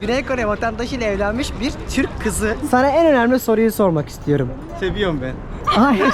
Güney Kore vatandaşıyla evlenmiş bir Türk kızı. Sana en önemli soruyu sormak istiyorum. Seviyorum ben. Hayır.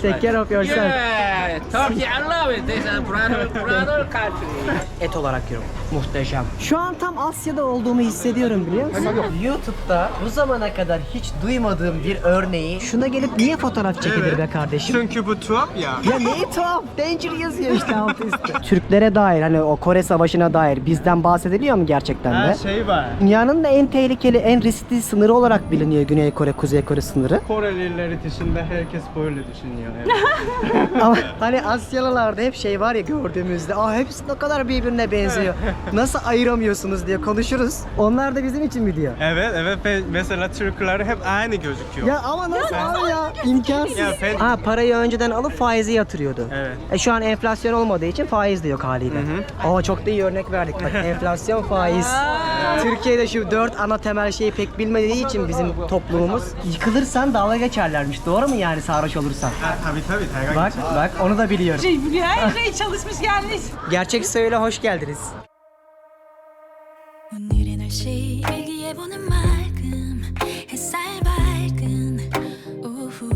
Take care of yourself. Yeah, Turkey, I love it. This is brother country. Et olarak yiyorum. Muhteşem. Şu an tam Asya'da olduğumu hissediyorum, biliyor musun? YouTube'da bu zamana kadar hiç duymadığım bir örneği şuna gelip niye fotoğraf çekilir be kardeşim? Çünkü bu tuhaf ya. Ya neyi tuhaf? Danger yazıyor işte altı üstte. Türklere dair, hani o Kore Savaşı'na dair bizden bahsediliyor mu gerçekten de? Her şey var. Dünyanın da en tehlikeli, en riskli sınırı olarak biliniyor Güney Kore, Kuzey Kore sınırı. Korelileri dışında herkes böyle düşünüyor. Evet. Ama hani Asyalılarda hep şey var ya, gördüğümüzde hepsi ne kadar birbirine benziyor. Nasıl ayıramıyorsunuz diye konuşuruz. Onlar da bizim için mi diyor? Evet ve mesela Türkler hep aynı gözüküyor. Ya ama nasıl abi ya? İmkansız. Ya ben- Parayı önceden alıp faizi yatırıyordu. Evet. Şu an enflasyon olmadığı için faiz de yok haliyle. Çok da iyi örnek verdik. Bak, enflasyon, faiz. Türkiye'de şu 4 ana temel şeyi pek bilmediği için bizim toplumumuz, yıkılırsan dalga geçerlermiş. Doğru mu yani, sarhoş olursan? Ha, tabii. Bak onu da biliyorum. Her şey çalışmış gelmiş. Gerçek Söyle hoş geldiniz. 오늘의 날씨 일기예보는 맑음 햇살 밝은 오후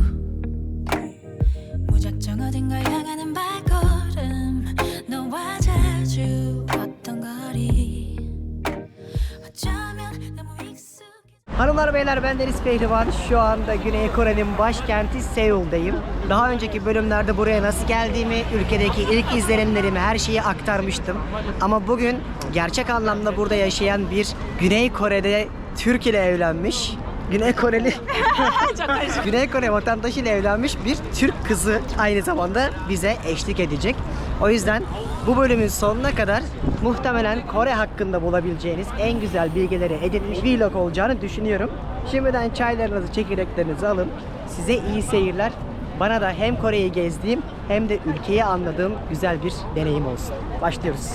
무작정 어딘가 향하는 발걸음 너와 자주 걷던 거리 어쩌면 너무 익숙해 Hanımlar beyler, ben Deniz Pehlivan. Şu anda Güney Kore'nin başkenti Seul'dayım. Daha önceki bölümlerde buraya nasıl geldiğimi, ülkedeki ilk izlenimlerimi, her şeyi aktarmıştım. Ama bugün gerçek anlamda burada yaşayan bir Güney Kore'de Türk ile evlenmiş, Güney Koreli Güney Kore vatandaşıyla evlenmiş bir Türk kızı aynı zamanda bize eşlik edecek. O yüzden bu bölümün sonuna kadar muhtemelen Kore hakkında bulabileceğiniz en güzel bilgileri edinmiş vlog olacağını düşünüyorum. Şimdiden çaylarınızı, çekirdeklerinizi alın. Size iyi seyirler. Bana da hem Kore'yi gezdiğim hem de ülkeyi anladığım güzel bir deneyim olsun. Başlıyoruz.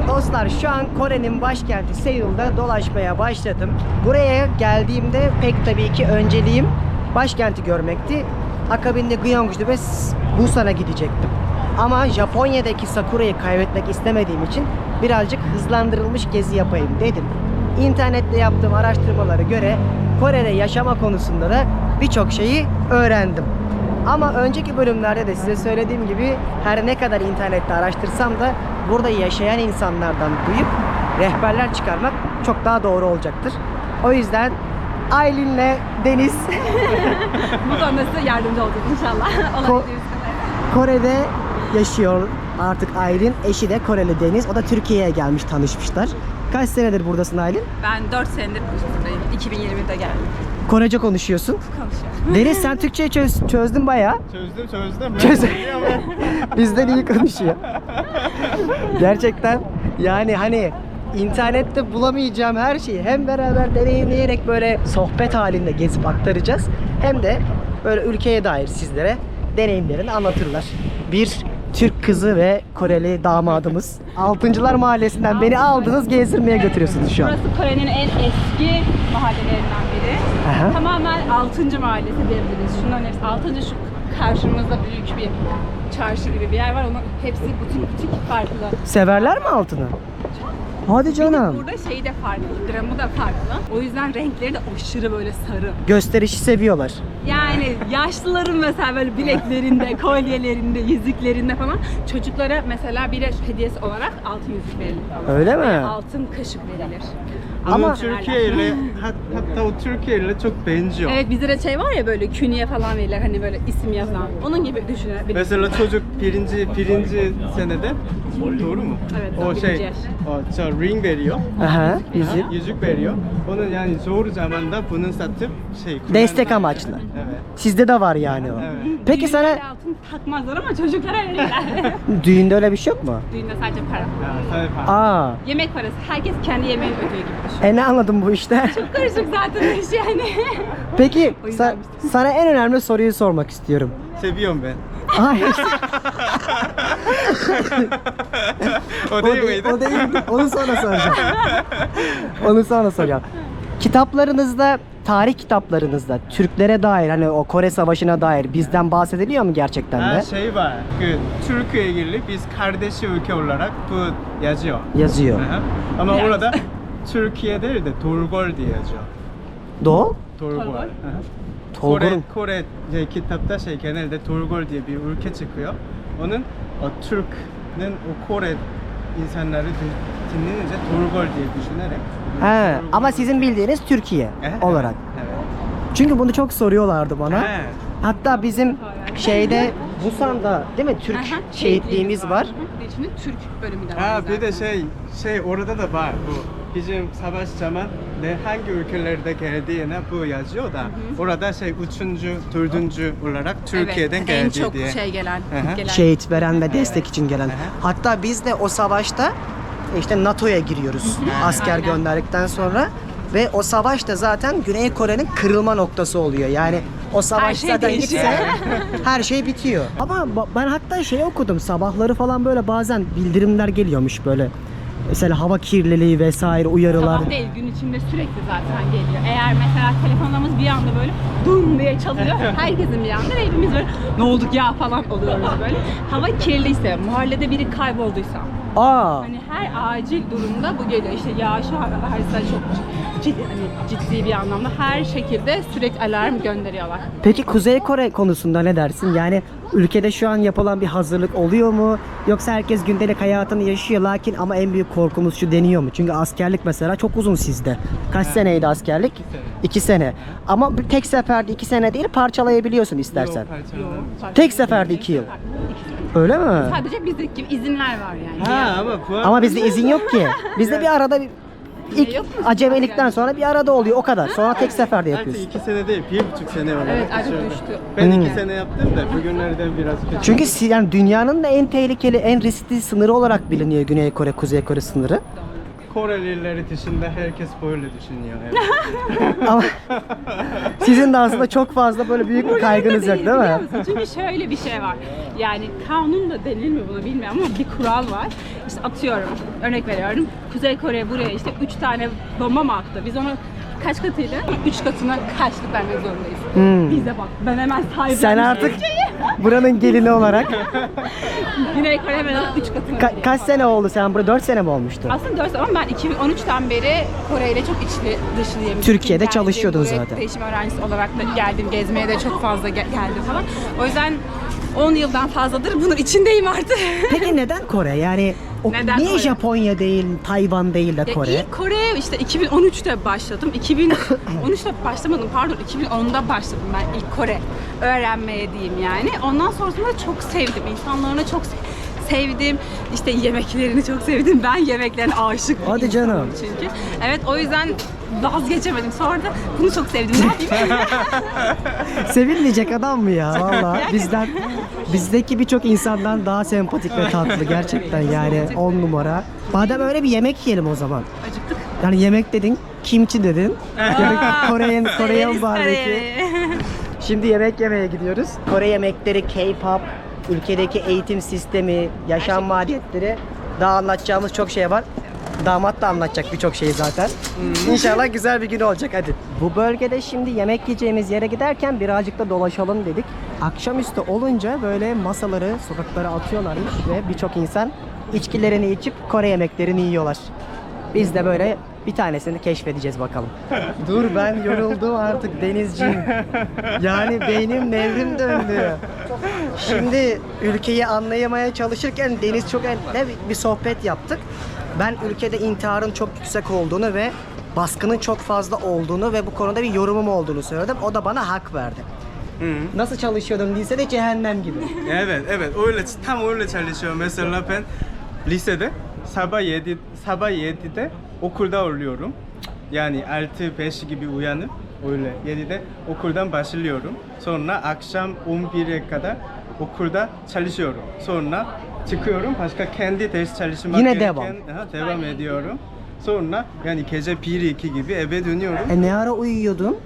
Dostlar, şu an Kore'nin başkenti Seul'da dolaşmaya başladım. Buraya geldiğimde pek tabii ki önceliğim başkenti görmekti. Akabinde Gyeongju ve Busan'a gidecektim. Ama Japonya'daki Sakura'yı kaybetmek istemediğim için birazcık hızlandırılmış gezi yapayım dedim. İnternette yaptığım araştırmalara göre Kore'de yaşama konusunda da birçok şeyi öğrendim. Ama önceki bölümlerde de size söylediğim gibi her ne kadar internette araştırsam da burada yaşayan insanlardan duyup rehberler çıkarmak çok daha doğru olacaktır. O yüzden Aylin'le Deniz Bu konuda size yardımcı olacağız inşallah. Olabildiğimiz kadar. Kore'de yaşıyor artık Aylin. Eşi de Koreli Deniz. O da Türkiye'ye gelmiş, tanışmışlar. Kaç senedir buradasın Aylin? Ben 4 senedir buradayım. 2020'de geldim. Korece konuşuyorsun. Konuşuyorum. Deniz, sen Türkçeyi çözdün bayağı. Çözdüm. Bizden iyi konuşuyor. Gerçekten yani hani internette bulamayacağım her şeyi hem beraber deneyimleyerek böyle sohbet halinde gezip aktaracağız, hem de böyle ülkeye dair sizlere deneyimlerini anlatırlar. Bir Türk kızı ve Koreli damadımız. Altıncılar Mahallesi'nden beni aldınız, gezdirmeye götürüyorsunuz şu an. Burası Kore'nin en eski mahallelerinden biri. Aha. Tamamen 6. mahallesi diyebiliriz. Şunların hepsi 6. şu karşımızda büyük bir çarşı gibi bir yer var. Onun hepsi butik farklı. Severler mi altını? Hadi canım. Burada şeyi de farklı, dramı da farklı. O yüzden renkleri de aşırı böyle sarı. Gösterişi seviyorlar. Yani yaşlıların mesela böyle bileklerinde, kolyelerinde, yüzüklerinde falan çocuklara mesela bir hediyesi olarak altın yüzük verilir falan. Öyle mi? Altın kaşık verilir. Ama- Ama Türkiye ile hatta o Türkiye ile çok benziyor. Evet, bizde de şey var ya, böyle künye falan verirler, hani böyle isim yazan. Onun gibi düşünebiliriz. Mesela çocuk birinci senede, doğru mu? Evet, O birinci şey, yaş. o ring veriyor. Aha, yüzük. Yüzük veriyor. Onu yani zor zamanda bunu satıp Destek kullanmak- amaçlı. Evet. Sizde de var yani o. Evet. Peki sana Düğünlerde altın takmazlar ama çocuklara verirler. düğünde öyle bir şey yok mu? Düğünde sadece para. Ya, tabii farklı. Aa, Yemek parası. Herkes kendi yemeğini ödüyor gibi düşün. ne anladım bu işte. Karışık zaten iş yani. Peki O yüzden sana en önemli soruyu sormak istiyorum. Seviyorum ben. Hayır. O değil miydi? O değil. Onu sonra soracağım. Onu sonra soracağım. Kitaplarınızda, tarih kitaplarınızda Türklere dair, hani o Kore Savaşı'na dair bizden bahsediliyor mu gerçekten Her de? şey var. Türkiye'ye ilgili biz kardeş ülke olarak bu yazıyor. Yazıyor. Aha. Ama Yani. orada Türkiye değil de Torgol diye yazıyor. Doğu? Torgol. Torgol? Aha. Torgol'un- Kore kitapta genelde Torgol diye bir ülke çıkıyor. Onun Türk'ün o Kore insanları dinleyince Torgol diye düşünerek. He, Torgol. ama sizin bildiğiniz Türkiye Evet, olarak. Evet. Çünkü bunu çok soruyorlardı bana. He. Hatta bizim şeyde Busan'da değil mi Türk Aha, şehitliğimiz var. Hı, içinde Türk bölümü de var. Ha bir de zaten. orada da var bu. Bizim savaş zamanı hangi ülkelerde geldiğine bu yazıyor da orada 3. 4. olarak Türkiye'den evet, geldi en çok diye. gelen. Aha. gelen. Şehit veren ve destek için gelen. Aha. Hatta biz de o savaşta işte NATO'ya giriyoruz asker Aynen. gönderdikten sonra ve o savaş da zaten Güney Kore'nin kırılma noktası oluyor. Yani o savaş şey zaten değişiyor. gitse her şey bitiyor. Ama ben hatta şey okudum, sabahları falan böyle bazen bildirimler geliyormuş böyle. Mesela hava kirliliği vesaire uyarılar. Sabah değil, gün içinde sürekli zaten geliyor. Eğer mesela telefonlarımız bir anda böyle dum diye çalıyor, herkesin bir anda hepimiz böyle ne olduk ya falan oluyoruz böyle. Hava kirliyse, mahallede biri kaybolduysa, Aa. hani her acil durumda bu geliyor. İşte yağış varsa çok ciddi bir anlamda her şekilde sürekli alarm gönderiyorlar. Peki Kuzey Kore konusunda ne dersin? Yani ülkede şu an yapılan bir hazırlık oluyor mu? Yoksa herkes gündelik hayatını yaşıyor lakin ama en büyük korkumuz şu deniyor mu? Çünkü askerlik mesela çok uzun sizde. Kaç seneydi askerlik? 2 sene. Ama bir tek seferde 2 sene değil parçalayabiliyorsun istersen. Tek seferde 2 yıl. Öyle mi? Sadece bizdeki gibi izinler var yani. Ha ama bu Ama bizde izin yok ki. Bizde bir arada ilk Yok mu? acemelikten sonra bir arada oluyor o kadar. Sonra tek seferde artık yapıyorsun. 2 sene değil, 1,5 sene olarak Evet, artık düşürdüm. düştü. Ben 2 Hmm. sene yaptım da bugünlerden biraz kötü. Çünkü yani dünyanın da en tehlikeli, en riskli sınırı olarak biliniyor Güney Kore, Kuzey Kore sınırı. Korelileri dışında herkes böyle düşünüyor. Evet. Ama sizin de aslında çok fazla böyle büyük bir kaygınız yok değil Biliyor mi? musun? Çünkü şöyle bir şey var. Yani kanun da denir mi buna bilmiyorum ama bir kural var. İşte atıyorum, örnek veriyorum. Kuzey Kore buraya işte 3 tane bomba mı attı? Biz ona kaç katıyla? 3 katına karşılık vermek zorundayız. Bize bak, ben hemen sahip Sen artık buranın gelini olarak Güney Kore hemen 3 katına kaç sene oldu sen burada? 4 sene mi olmuştu? Aslında 4 ama ben 2013'ten beri Kore ile çok içli dışlıyım. Türkiye'de Geldim, çalışıyordun buraya zaten. Değişim öğrencisi olarak da geldim, gezmeye de çok fazla geldim falan. O yüzden 10 yıldan fazladır bunun içindeyim artık. Peki neden Kore? Yani Neden niye Kore? Japonya değil, Tayvan değil de Ya Kore? ilk Kore'ye işte 2013'te başladım. 2013'te başlamadım pardon 2010'da başladım ben ilk Kore öğrenmeye diyeyim yani. Ondan sonrasında çok sevdim. İnsanlarını çok sevdim. İşte yemeklerini çok sevdim. Ben yemeklerine aşık bir Hadi insanım canım. çünkü. Evet o yüzden vazgeçemedim. Sonra da bunu çok sevdim. Ne yapayım? Sevilmeyecek adam mı ya? Valla bizdeki birçok insandan daha sempatik ve tatlı gerçekten yani 10 numara. Madem öyle bir yemek yiyelim o zaman. Acıktık. Yani yemek dedin, kimchi dedin. Yani Korean Severiz barbekü. Kore'yi. Şimdi yemek yemeye gidiyoruz. Kore yemekleri, K-pop, ülkedeki eğitim sistemi, yaşam maliyetleri, daha anlatacağımız çok şey var. Damat da anlatacak birçok şeyi zaten. İnşallah güzel bir gün olacak hadi. Bu bölgede şimdi yemek yiyeceğimiz yere giderken birazcık da dolaşalım dedik. Akşamüstü olunca böyle masaları sokaklara atıyorlarmış ve birçok insan içkilerini içip Kore yemeklerini yiyorlar. Biz de böyle bir tanesini keşfedeceğiz bakalım. Dur ben yoruldum artık Denizciğim. Yani beynim nevrim döndü. Şimdi ülkeyi anlayamaya çalışırken Deniz çok bir sohbet yaptık. Ben ülkede intiharın çok yüksek olduğunu ve baskının çok fazla olduğunu ve bu konuda bir yorumum olduğunu söyledim. O da bana hak verdi. Nasıl çalışıyordum lisede cehennem gibi. Evet, öyle tam öyle çalışıyor. Mesela ben lisede sabah 7'de okulda oluyorum. Yani 6-5 gibi uyanıp öyle 7'de okuldan başlıyorum. Sonra akşam 11'e kadar okulda çalışıyorum. Sonra çıkıyorum başka kendi ders çalışmak Yine gereken devam ediyorum. Sonra yani gece 1-2 gibi eve dönüyorum. Ne ara uyuyordun?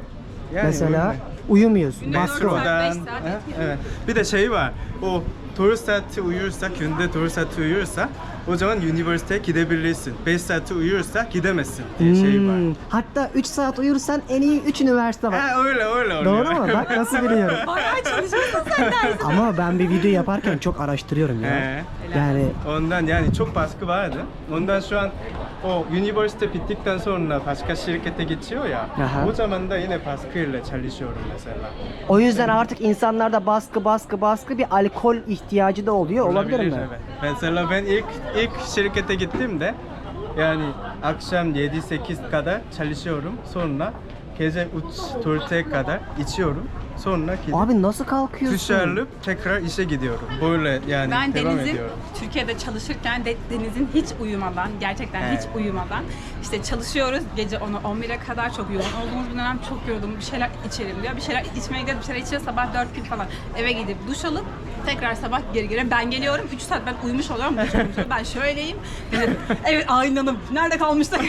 Yani Mesela öyle. uyumuyorsun. Baskı var. Metrodan, 5 saat evet. Bir de şey var. O 4 saat uyursa, günde 4 saat uyursa o zaman üniversiteye gidebilirsin. 5 saat uyursa gidemezsin diye şey var. Hatta 3 saat uyursan en iyi 3 üniversite var. Ha öyle oluyor. Doğru mu? Bak nasıl biliyorum. Bayağı çalışıyorsun sen dersin. Ama ben bir video yaparken çok araştırıyorum ya. He. Yani Ondan yani çok baskı vardı. Ondan şu an o üniversite bittikten sonra başka şirkete geçiyor ya. Aha. O zaman da yine baskıyla çalışıyorum mesela. O yüzden artık insanlarda baskı bir alkol ihtiyacı da oluyor. Olabilir mi? Evet. Mesela ben ilk şirkete gittiğimde yani akşam 7-8 kadar çalışıyorum. Sonra gece 3-4'e kadar içiyorum. Sonra gidip Abi nasıl kalkıyorsun? dışarılıp tekrar işe gidiyorum. Böyle yani Ben devam Deniz'in ediyorum. Türkiye'de çalışırken Deniz'in hiç uyumadan, gerçekten Evet. hiç uyumadan işte çalışıyoruz gece 10'a 11'e kadar, çok yoğun olduğumuz bir dönem, çok yoruldum, bir şeyler içerim diyor. Bir şeyler içmeye gidiyor, bir şeyler içiyor, sabah 4 gibi falan eve gidip duş alıp tekrar sabah geri geliyorum. Ben geliyorum 3 saat ben uyumuş oluyorum. Ben şöyleyim. Dedim, evet Aynanım nerede kalmıştık?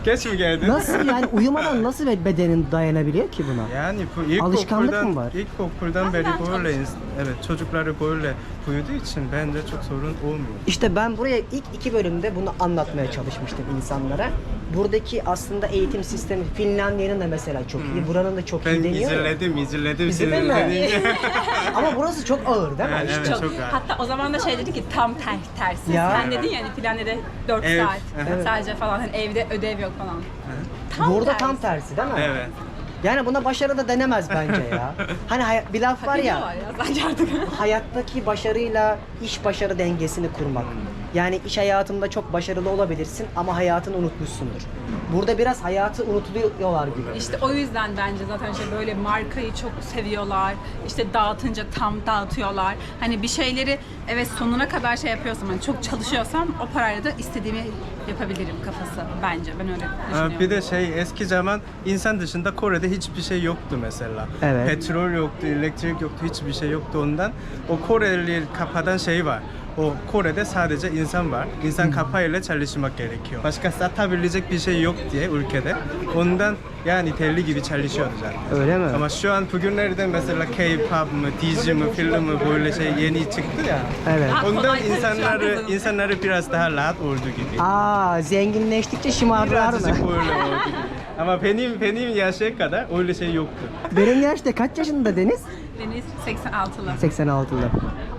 Geç mi geldin? Nasıl yani uyumadan nasıl bedenin dayanabiliyor ki buna? Yani bu Alışkanlık mı var? İlkokuldan beri Bazen böyle çalışıyorum. evet çocukları böyle büyüdüğü için bence çok sorun olmuyor. İşte ben buraya ilk 2 bölümde bunu anlatmaya çalışmıştım insanlara. Buradaki aslında eğitim sistemi Finlandiya'nın da mesela çok iyi. Buranın da çok Ben iyi deniyor. ya. izledim İzledin senin mi? dediğini. Ama burası çok ağır değil mi? Evet, İşte evet. Çok ağır. Hatta o zaman da şey dedi ki tam tersi. Ya. Sen dedin ya hani Finlandiya'da 4 Evet, saat evet. sadece falan, hani evde ödev yok falan. Tam Burada tersi. tam tersi değil mi? Evet. Yani buna başarı da denemez bence ya. Hani bir laf var ya. Biliyorlar ya bence artık. Hayattaki başarıyla iş başarı dengesini kurmak. Yani iş hayatında çok başarılı olabilirsin ama hayatını unutmuşsundur. Burada biraz hayatı unutuluyorlar gibi. İşte o yüzden bence zaten şey böyle markayı çok seviyorlar. İşte dağıtınca tam dağıtıyorlar. Hani bir şeyleri evet sonuna kadar şey yapıyorsam, hani çok çalışıyorsam o parayla da istediğimi yapabilirim kafası bence. Ben öyle düşünüyorum. Bir de eski zaman insan dışında Kore'de hiçbir şey yoktu mesela. Evet. Petrol yoktu, elektrik yoktu, hiçbir şey yoktu ondan. O Koreli kapatan şey var. O Kore'de sadece insan var. İnsan kafayla çalışmak gerekiyor. Başka satabilecek bir şey yok diye ülkede. Ondan yani telli gibi çalışıyordu zaten. Öyle mi? Ama şu an bugünlerde mesela K-pop mı, dizi mi, film mi böyle yeni çıktı ya. Evet. Daha Ondan kolay karışıyor. insanları biraz daha rahat oldu gibi. Aa, zenginleştikçe şımardılar mı? Birazcık öyle oldu gibi. Ama benim yaşa kadar öyle şey yoktu. Benim yaşta kaç yaşında Deniz? Deniz 86'lı. 86'lı.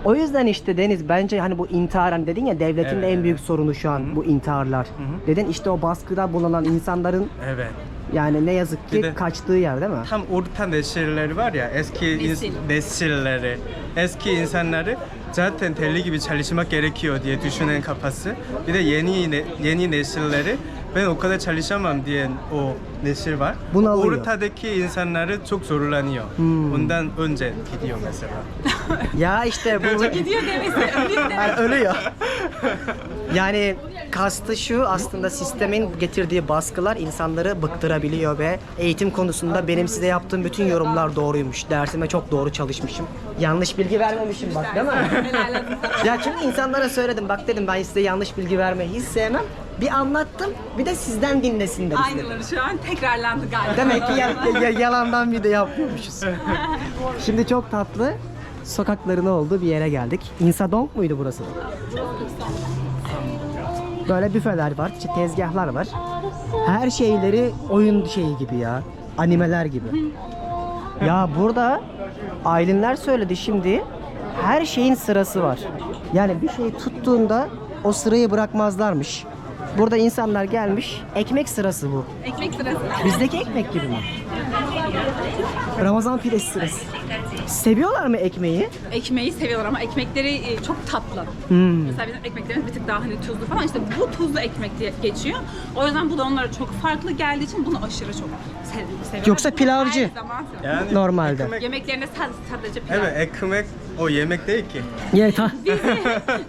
O yüzden işte Deniz bence hani bu intihar, hani dedin ya devletin de Evet, en büyük evet. sorunu şu an bu intiharlar. Dedin işte o baskıda bulunan insanların Evet. yani ne yazık ki Bir de- kaçtığı yer değil mi? Tam orta nesilleri var ya, nesilleri, eski insanları zaten deli gibi çalışmak gerekiyor diye düşünen kafası. Bir de yeni nesilleri ben o kadar çalışamam diyen o nesil var. Bunalıyor. Ortadaki insanları çok zorlanıyor. Ondan önce gidiyor mesela. Ya işte bu Gidiyor demesi, ölüyor demesi. yani ölüyor. Yani kastı şu, aslında sistemin getirdiği baskılar insanları bıktırabiliyor ve eğitim konusunda benim size yaptığım bütün yorumlar doğruymuş. Dersime çok doğru çalışmışım. Yanlış bilgi vermemişim bak değil mi? Helal olsun. Ya çünkü insanlara söyledim, bak dedim ben size yanlış bilgi vermeyi hiç sevmem. Bir anlattım, bir de sizden dinlesinler istedim. Aynıları şu an tekrarlandı galiba. Demek ki yalandan bir de yapmıyormuşuz. Şimdi çok tatlı sokakların olduğu bir yere geldik. Insadong muydu burası? Böyle büfeler var, işte tezgahlar var. Her şeyleri oyun şeyi gibi ya. Animeler gibi. Ya burada Aylinler söyledi şimdi. Her şeyin sırası var. Yani bir şey tuttuğunda o sırayı bırakmazlarmış. Burada insanlar gelmiş. Ekmek sırası bu. Ekmek sırası. Bizdeki ekmek gibi mi? Ramazan pidesi sırası. Seviyorlar mı ekmeği? Ekmeği seviyorlar ama ekmekleri çok tatlı. Mesela bizim ekmeklerimiz bir tık daha hani tuzlu falan. İşte bu tuzlu ekmek diye geçiyor. O yüzden bu da onlara çok farklı geldiği için bunu aşırı çok seviyorlar. Yoksa Bunu pilavcı. her zaman seviyorlar. Yani Normalde. ekmek- Yemeklerinde sadece pilav. evet, ekmek o yemek değil ki.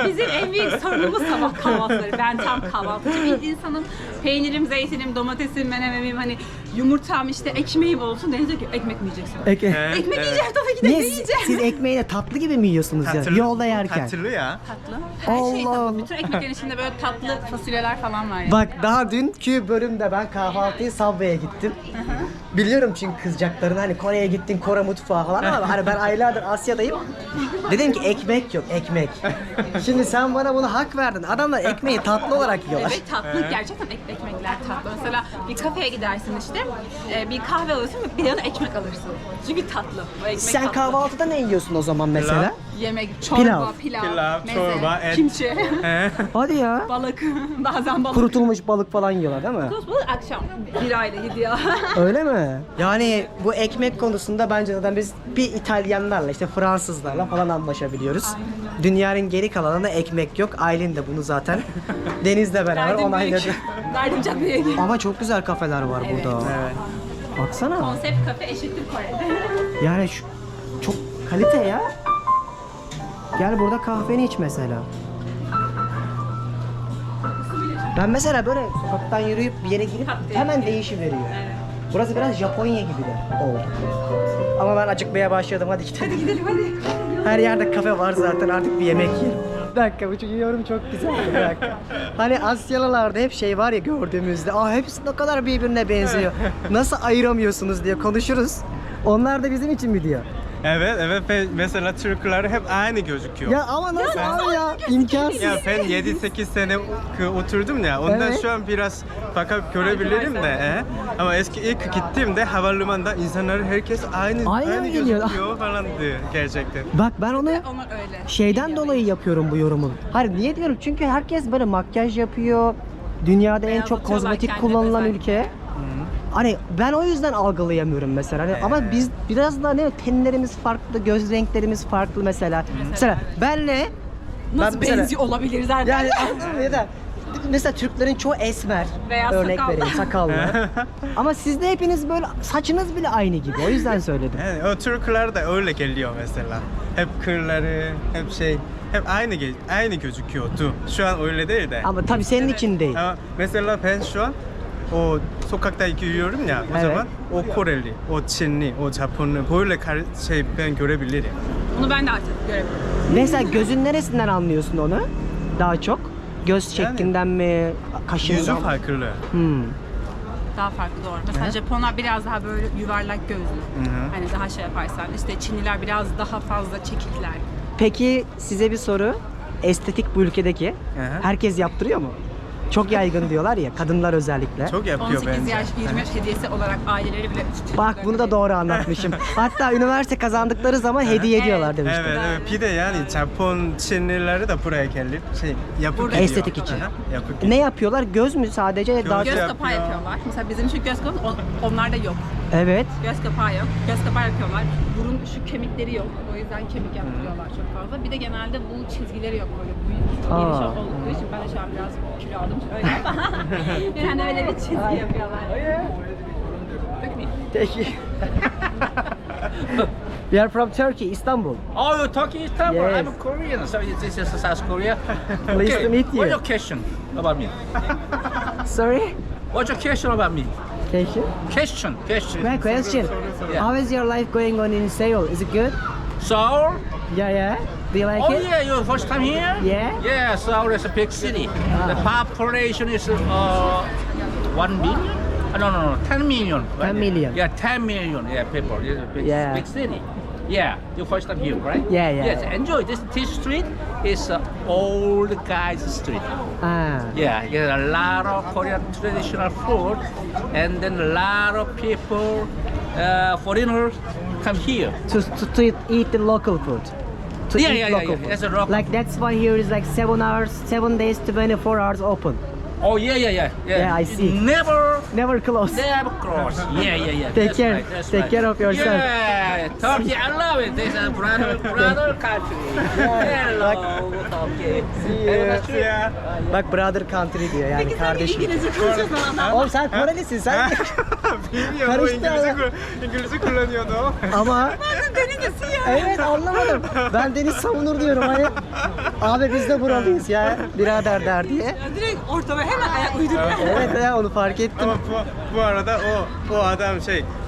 Bizim en büyük sorunumuz sabah kahvaltıları. Ben tam kahvaltıcı bir insanım. Peynirim, zeytinim, domatesim, menemenim, hani yumurtam, işte ekmeğim olsun. Deniz diyor ki ekmek mi yiyeceksin? Ekmek yiyeceğim tabii ki de Niye yiyeceğim. siz ekmeği de tatlı gibi mi yiyorsunuz ya? Yolda yerken. Tatlı ya. Tatlı. Her şey Allah. tatlı. Bütün ekmeklerin içinde böyle tatlı fasulyeler falan var yani. Bak daha dünkü bölümde ben kahvaltıyı Subway'e gittim. Biliyorum çünkü kızacaklarını, hani Kore'ye gittin, Kore mutfağı falan, ama hani ben aylardır Asya'dayım. Dedim ki ekmek yok, ekmek. Şimdi sen bana bunu hak verdin. Adamlar ekmeği tatlı olarak yiyorlar. Evet tatlı, gerçekten ekmekler tatlı. Mesela bir kafeye gidersin işte, bir kahve alırsın ve bir yana ekmek alırsın. Çünkü tatlı, o ekmek Sen tatlı. kahvaltıda ne yiyorsun o zaman mesela? Yemek, çorba, pilav, Pilav, meze, çorba, et. kimchi, Hadi ya. balık, bazen balık. Kurutulmuş balık falan yiyorlar değil mi? Kurutulmuş balık akşam birayla gidiyor. Öyle mi? Yani bu ekmek konusunda bence zaten biz bir İtalyanlarla işte Fransızlarla falan anlaşabiliyoruz. Dünyanın geri kalanında ekmek yok. Aylin de bunu zaten Deniz'le beraber Derdim onayladı. büyük. Derdim çok büyük. Ama çok güzel kafeler var Evet. burada. Evet. Baksana. Konsept kafe eşittir Kore'de. Yani çok kalite ya. Gel burada kahveni iç mesela. Ben mesela böyle sokaktan yürüyüp bir yere girip hemen değişiveriyor. Burası biraz Japonya gibi de oldu. Ama ben acıkmaya başladım. Hadi gidelim. Hadi gidelim hadi. Her yerde kafe var zaten, artık bir yemek yiyelim. Bir dakika, bu yorum çok güzel. Bir dakika. Hani Asyalılarda hep şey var ya gördüğümüzde, hepsi ne kadar birbirine benziyor. Nasıl ayıramıyorsunuz diye konuşuruz. Onlar da bizim için mi diyor? Evet, evet. Mesela Türkler hep aynı gözüküyor. Ya ama nasıl abi ya? İmkansız. Ya ben 7-8 sene oturdum ya, ondan Evet. şu an biraz fakat görebilirim de. Ama eski ilk gittiğimde havalimanında insanlar herkes aynı Aynı geliyor. gözüküyor falandı gerçekten. Bak ben onu Onlar öyle. şeyden dolayı yapıyorum bu yorumu. Hayır, niye diyorum? Çünkü herkes böyle makyaj yapıyor. Dünyada en çok Beyazlatıyorlar kozmetik kendini kullanılan özellikle. ülke. Hani ben o yüzden algılayamıyorum mesela. Hani ama biz biraz daha ne, tenlerimiz farklı, göz renklerimiz farklı mesela. Mesela benle Nasıl mesela- benziyor olabiliriz her yani anladın mı? Ya da mesela Türklerin çoğu esmer. Veya örnek sakallı. vereyim, sakallı. Ama sizde hepiniz böyle, saçınız bile aynı gibi. O yüzden söyledim. Yani o Türkler de öyle geliyor mesela. Hep kırları, hep hep aynı gözüküyordu. Şu an öyle değil de. Ama tabii senin için değil. Ama mesela ben şu an o sokakta yürüyorum ya, o Evet. zaman o Koreli, o Çinli, o Japonlu böyle ben görebilirim. Bunu ben de artık görebilirim. Mesela gözün neresinden anlıyorsun onu? Daha çok. Göz Yani- şeklinden mi? Kaşından Yüzü mı? farklı. Daha farklı doğru. Mesela Japonlar biraz daha böyle yuvarlak gözlü. Hı. Hani daha şey yaparsan. İşte Çinliler biraz daha fazla çekikler. Peki size bir soru. Estetik bu ülkedeki. Hı. Herkes yaptırıyor mu? Çok yaygın diyorlar ya, kadınlar özellikle. Çok yapıyor 18 bence. yaş, 20 yaş hediyesi olarak aileleri bile... Bak bunu da doğru anlatmışım. Hatta üniversite kazandıkları zaman hediye ediyorlar demiştim. Evet, evet. Bir de yani Japon Çinlileri de buraya gelip yapıp Burada gidiyor. estetik için. Aha, yapıp Ne yapıyorlar? Göz mü sadece? Daha... Göz Göz yapıyor. kapağı yapıyorlar. Mesela bizim şu göz kapağı onlarda yok. Evet. Göz kapağı yok. Göz kapağı yapıyorlar. Burun şu kemikleri yok. O yüzden kemik yaptırıyorlar çok fazla. Bir de genelde bu çizgileri yok böyle büyük geniş Aa. olduğu için ben de şu an biraz kilo aldım. Öyle. Yani öyle bir çizgi yapıyorlar. Thank you. We are from Turkey, Istanbul. Oh, you're talking Istanbul? Yes. I'm Korean. So this is South Korea. Pleased to meet you. What's your question about me? Sorry? What's your question about me? Thank you. Question. My question. Yeah. How is your life going on in Seoul? Is it good? Seoul? Yeah, yeah. Do you like Oh it? yeah, you're first time here? Yeah. Yeah, Seoul is a big city. The population is 1 billion? No, 10 million. 10 million. Yeah, 10 million. Yeah, people. It's a big, Yeah. big city. Yeah, you first time here, right? Yeah, yeah. Yes, enjoy this street. Is old guys street. Ah. Yeah, you get a lot of Korean traditional food, and then a lot of people, foreigners, come here. To eat the local food. To Yeah, eat yeah, local yeah. food. It's a local Like that's why here is like 7 hours, 7 days, 24 hours open. Oh yeah. Yeah, I see. Never Never close. Yeah. Take That's care. right, that's Take right. care of yourself. Yeah, Turkey, I love it. This is brother country. Hello, Turkey. Yeah. Bak brother country diyor yani kardeşim. İngilizce konuşuyorsun ama. Oğlum sen Korelisin sen. Bilmiyorum, o Karıştı İngilizce kullanıyordu. Ama Deniz ya. evet anlamadım. Ben Deniz savunur diyorum hani. Abi biz de buralıyız ya birader der diye. Ya direkt ortama hemen ayak uyduruyor. Evet ya onu fark ettim. Ama bu arada o adam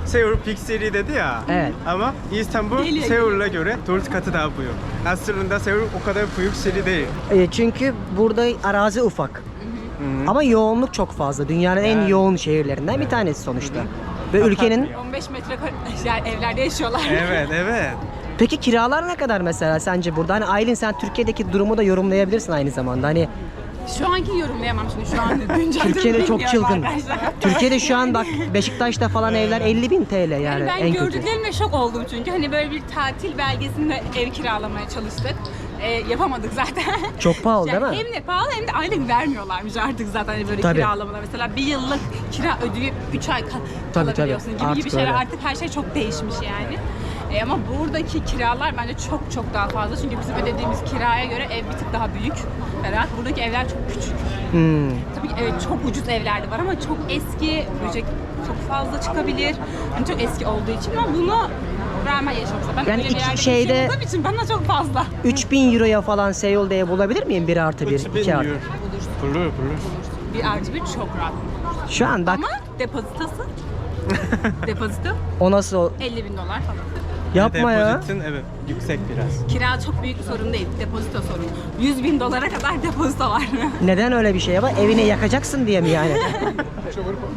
Seul Big City dedi ya. Evet. Ama İstanbul Deli. Seul'e göre 4 katı daha büyük. Aslında Seul o kadar büyük city değil. Çünkü burada arazi ufak. Ama yoğunluk çok fazla. Dünyanın en Yani. yoğun şehirlerinden bir tanesi sonuçta. Ve ülkenin 15 metrekare yani evlerde yaşıyorlar. Evet. Peki kiralar ne kadar mesela sence burada? Hani Aylin, sen Türkiye'deki durumu da yorumlayabilirsin aynı zamanda. Hani Şu anki yorumlayamam şimdi. Şu an güncel Türkiye'de çok bilmiyorum çılgın. arkadaşlar. Türkiye'de şu an bak Beşiktaş'ta falan evler 50.000 TL yani Yani ben en kötü. gördüklerimle şok oldum çünkü hani böyle bir tatil belgesinde ev kiralamaya çalıştık. Yapamadık zaten. Çok pahalı değil mi? Hem de pahalı hem de aylık vermiyorlarmış artık zaten hani böyle Tabii. kiralamalar. Mesela bir yıllık kira ödeyip 3 ay kalabiliyorsun tabii. gibi Artık şeyler. öyle. Artık her şey çok değişmiş yani. Ama buradaki kiralar bence çok çok daha fazla. Çünkü bizim ödediğimiz kiraya göre ev bir tık daha büyük. Ferhat. Buradaki evler çok küçük. Hmm. Tabii ki evet, çok ucuz evler de var ama çok eski, böcek çok fazla çıkabilir. Yani çok eski olduğu için ama bunu rağmen yaşıyoruz. Ben Yani öyle bir iki yerde şeyde- yaşadığım için bana çok fazla. 3000 euroya falan Seul'de ev bulabilir miyim? 1+1, 3000 2+. euro. Bulur. Bir artı bir çok rahat. Şu an bak Ama depozitosu, depozito o nasıl 50.000 dolar falan. yapma ya. Depozitin evet yüksek biraz. Kira çok büyük bir sorun değil, depozito sorun. 100.000 dolara kadar depozito var. Neden öyle bir şey yapar? Evini yakacaksın diye mi yani?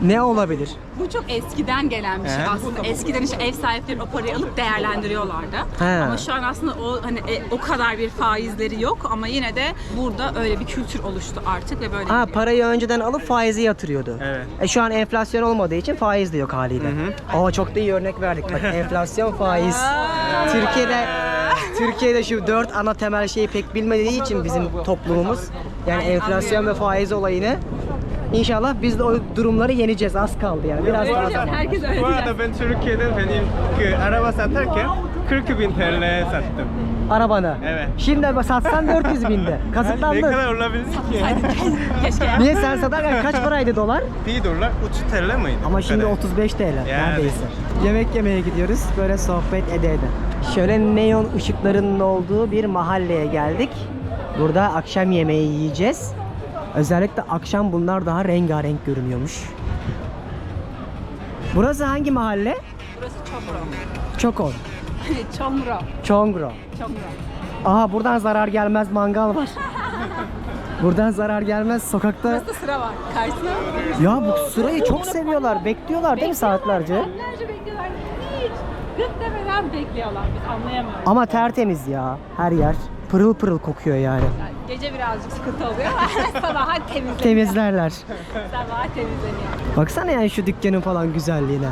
Ne olabilir? Bu çok eskiden gelen bir şey aslında. Eskiden işte ev sahipleri o parayı alıp değerlendiriyorlardı. He. Ama şu an aslında o hani o kadar bir faizleri yok ama yine de burada öyle bir kültür oluştu artık ve böyle. Ha, gidiyor. parayı önceden alıp faizi yatırıyordu. Evet. Şu an enflasyon olmadığı için faiz de yok haliyle. Çok da iyi örnek verdik. Bak enflasyon, faiz. Türkiye'de şu 4 ana temel şeyi pek bilmediği için bizim toplumumuz, yani enflasyon ve faiz olayını, İnşallah biz de o durumları yeneceğiz. Az kaldı yani. Biraz daha Öğreteceğiz, zaman. herkes Bu öğretecek. arada ben Türkiye'de araba satarken 40.000 TL sattım. Arabanı. Evet. Şimdi satsan 400.000'de. Ne Kazıklandın. kadar olabilir ki? Keşke. Niye sen satarken kaç paraydı dolar? 1 dolar 3 TL mıydı? Ama şimdi Evet. 35 TL neredeyse. Yemek yemeye gidiyoruz. Böyle sohbet ede. Şöyle neon ışıklarının olduğu bir mahalleye geldik. Burada akşam yemeği yiyeceğiz. Özellikle akşam bunlar daha rengarenk görünüyormuş. Burası hangi mahalle? Burası Çomro. Çokon. Çomro. Çongro. Çomro. Aha, buradan zarar gelmez mangal var. Buradan zarar gelmez sokakta. Burası sıra var. Karşısına. Ya bu sırayı çok seviyorlar. Bekliyorlar değil mi saatlerce? Saatlerce bekliyorlar. Hiç gıt demeden bekliyorlar. Biz anlayamıyoruz. Ama tertemiz ya her yer. Pırıl pırıl kokuyor yani. Yani gece birazcık sıkıntı oluyor ama sabaha temizleniyor. Temizlerler. Sabaha temizleniyor. Baksana yani şu dükkanın falan güzelliğine.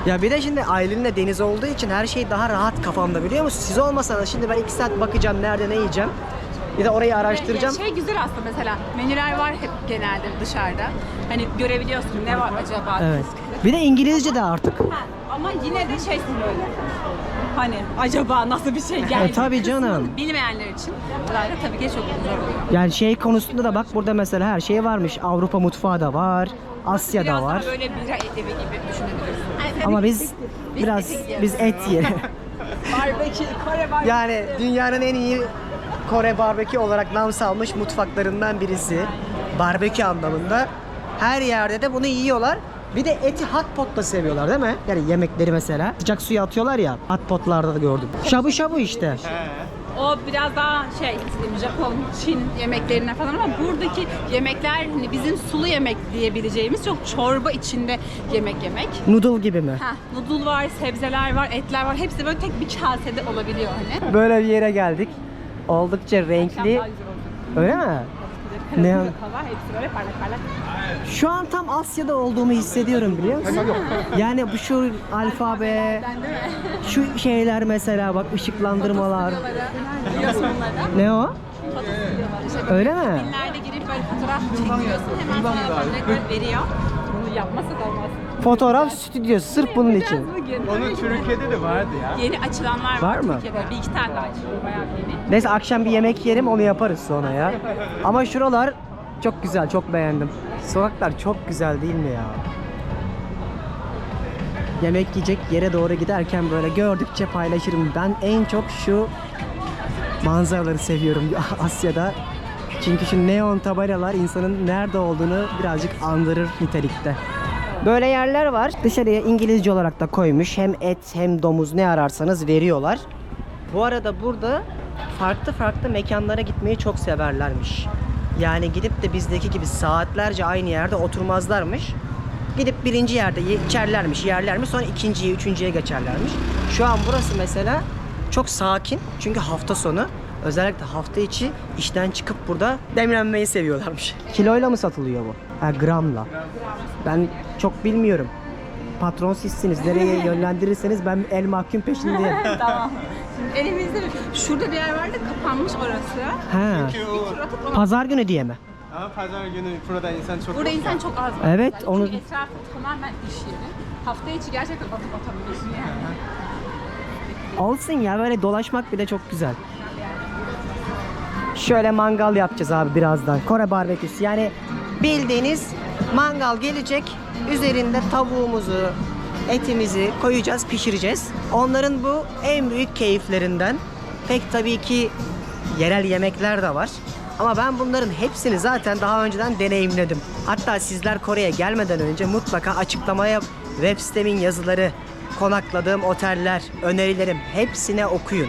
Ya bir de şimdi Aylin'le Deniz olduğu için her şey daha rahat kafamda, biliyor musun? Siz olmasanız şimdi ben 2 saat bakacağım nerede ne yiyeceğim. Bir de orayı araştıracağım. Şey güzel aslında, mesela menüler var hep genelde dışarıda. Hani görebiliyorsun ne var acaba. Evet. Bir de İngilizce de artık. Ha, ama yine de şeysin böyle. Hani acaba nasıl bir şey geldi? Tabii canım. kısmını bilmeyenler için buralarda tabii ki çok zor oluyor. Yani şey konusunda da bak, burada mesela her şey varmış. Avrupa mutfağı da var. Asya'da Biraz var. daha böyle bira evi gibi düşünebilirsin. Ama biz et yiyelim. Barbekü, Kore barbekü. Yani dünyanın en iyi Kore barbekü olarak nam salmış mutfaklarından birisi. Barbekü anlamında. Her yerde de bunu yiyorlar. Bir de eti hot pot'ta seviyorlar değil mi? Yani yemekleri mesela. Sıcak suya atıyorlar ya. Hot pot'larda da gördüm. Şabu şabu işte. O biraz daha şey, Japon, Çin yemeklerine falan ama buradaki yemekler hani bizim sulu yemek diyebileceğimiz çok çorba içinde yemek. Noodle gibi mi? Ha, noodle var, sebzeler var, etler var. Hepsi böyle tek bir kasede olabiliyor hani. Böyle bir yere geldik. Oldukça renkli. Daha güzel olacak. Öyle mi? Ne? Kırmızı kava, hepsi böyle parlak parlak. Şu an tam Asya'da olduğumu hissediyorum, biliyor musun? Yani bu şu alfabe, şu şeyler mesela bak, ışıklandırmalar. Biliyorsun onları. Ne o? İşte Öyle mi? filmlerde girip böyle fotoğraf çekiyorsun, hemen sana direkt böyle veriyor. Bunu yapmasak olmaz. Fotoğraf stüdyosu sırf bunun için. Biraz bugün. Onu Türkiye'de de vardı ya. Yeni açılanlar Var mı? Türkiye'de. Bir iki tane daha açılıyor, bayağı yeni. Neyse akşam bir yemek yerim, onu yaparız sonra ya. Ama şuralar çok güzel, çok beğendim. Sokaklar çok güzel değil mi ya? Yemek yiyecek yere doğru giderken böyle gördükçe paylaşırım. Ben en çok şu manzaraları seviyorum Asya'da. Çünkü şu neon tabelalar insanın nerede olduğunu birazcık andırır nitelikte. Böyle yerler var. Dışarıya İngilizce olarak da koymuş. Hem et hem domuz ne ararsanız veriyorlar. Bu arada burada farklı farklı mekanlara gitmeyi çok severlermiş. Yani gidip de bizdeki gibi saatlerce aynı yerde oturmazlarmış. Gidip birinci yerde içerlermiş, yerlermiş. Sonra ikinciye, üçüncüye geçerlermiş. Şu an burası mesela Çok sakin çünkü hafta sonu. Özellikle hafta içi işten çıkıp burada demlenmeyi seviyorlarmış. Kiloyla mı satılıyor bu? Ha, gramla. Ben çok bilmiyorum. Patron sizsiniz. Nereye yönlendirirseniz ben el mahkum peşindeyim. Tamam. Şimdi elimizde şurada bir yer vardı, kapanmış orası. Ha. Çünkü o Tur atıp ona- Pazar günü diye mi? ama pazar günü burada insan çok Burada yok insan ya. çok az var. Evet, Çünkü onu- etrafı tamamen iş yeri. Hafta içi gerçekten atıp atabiliyorsun yani. Olsun ya, böyle dolaşmak bile çok güzel. Şöyle mangal yapacağız abi birazdan. Kore barbeküsü. Yani bildiğiniz mangal gelecek. Üzerinde tavuğumuzu, etimizi koyacağız, pişireceğiz. Onların bu en büyük keyiflerinden. Pek tabii ki yerel yemekler de var. Ama ben bunların hepsini zaten daha önceden deneyimledim. Hatta sizler Kore'ye gelmeden önce mutlaka açıklamaya web sitemin yazıları, konakladığım oteller, önerilerim hepsine okuyun.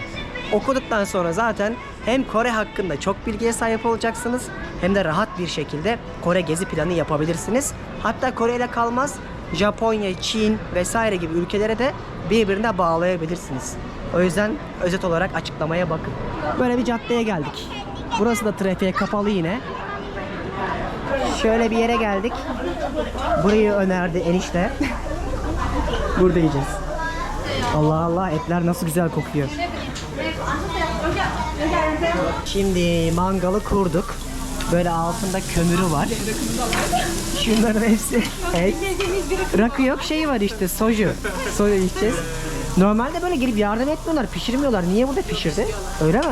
Okuduktan sonra zaten hem Kore hakkında çok bilgiye sahip olacaksınız hem de rahat bir şekilde Kore gezi planı yapabilirsiniz. Hatta Kore ile kalmaz, Japonya, Çin vesaire gibi ülkelere de birbirine bağlayabilirsiniz. O yüzden özet olarak açıklamaya bakın. Böyle bir caddeye geldik. Burası da trafiğe kapalı yine. Şöyle bir yere geldik. Burayı önerdi enişte. Burada yiyeceğiz. Allah Allah, etler nasıl güzel kokuyor. Şimdi mangalı kurduk. Böyle altında kömürü var. Şunların hepsi et. Rakı yok, şey var işte, soju. Soju içeceğiz. Normalde böyle gelip yardım etmiyorlar, pişirmiyorlar. Niye burada pişirdi? Öyle mi?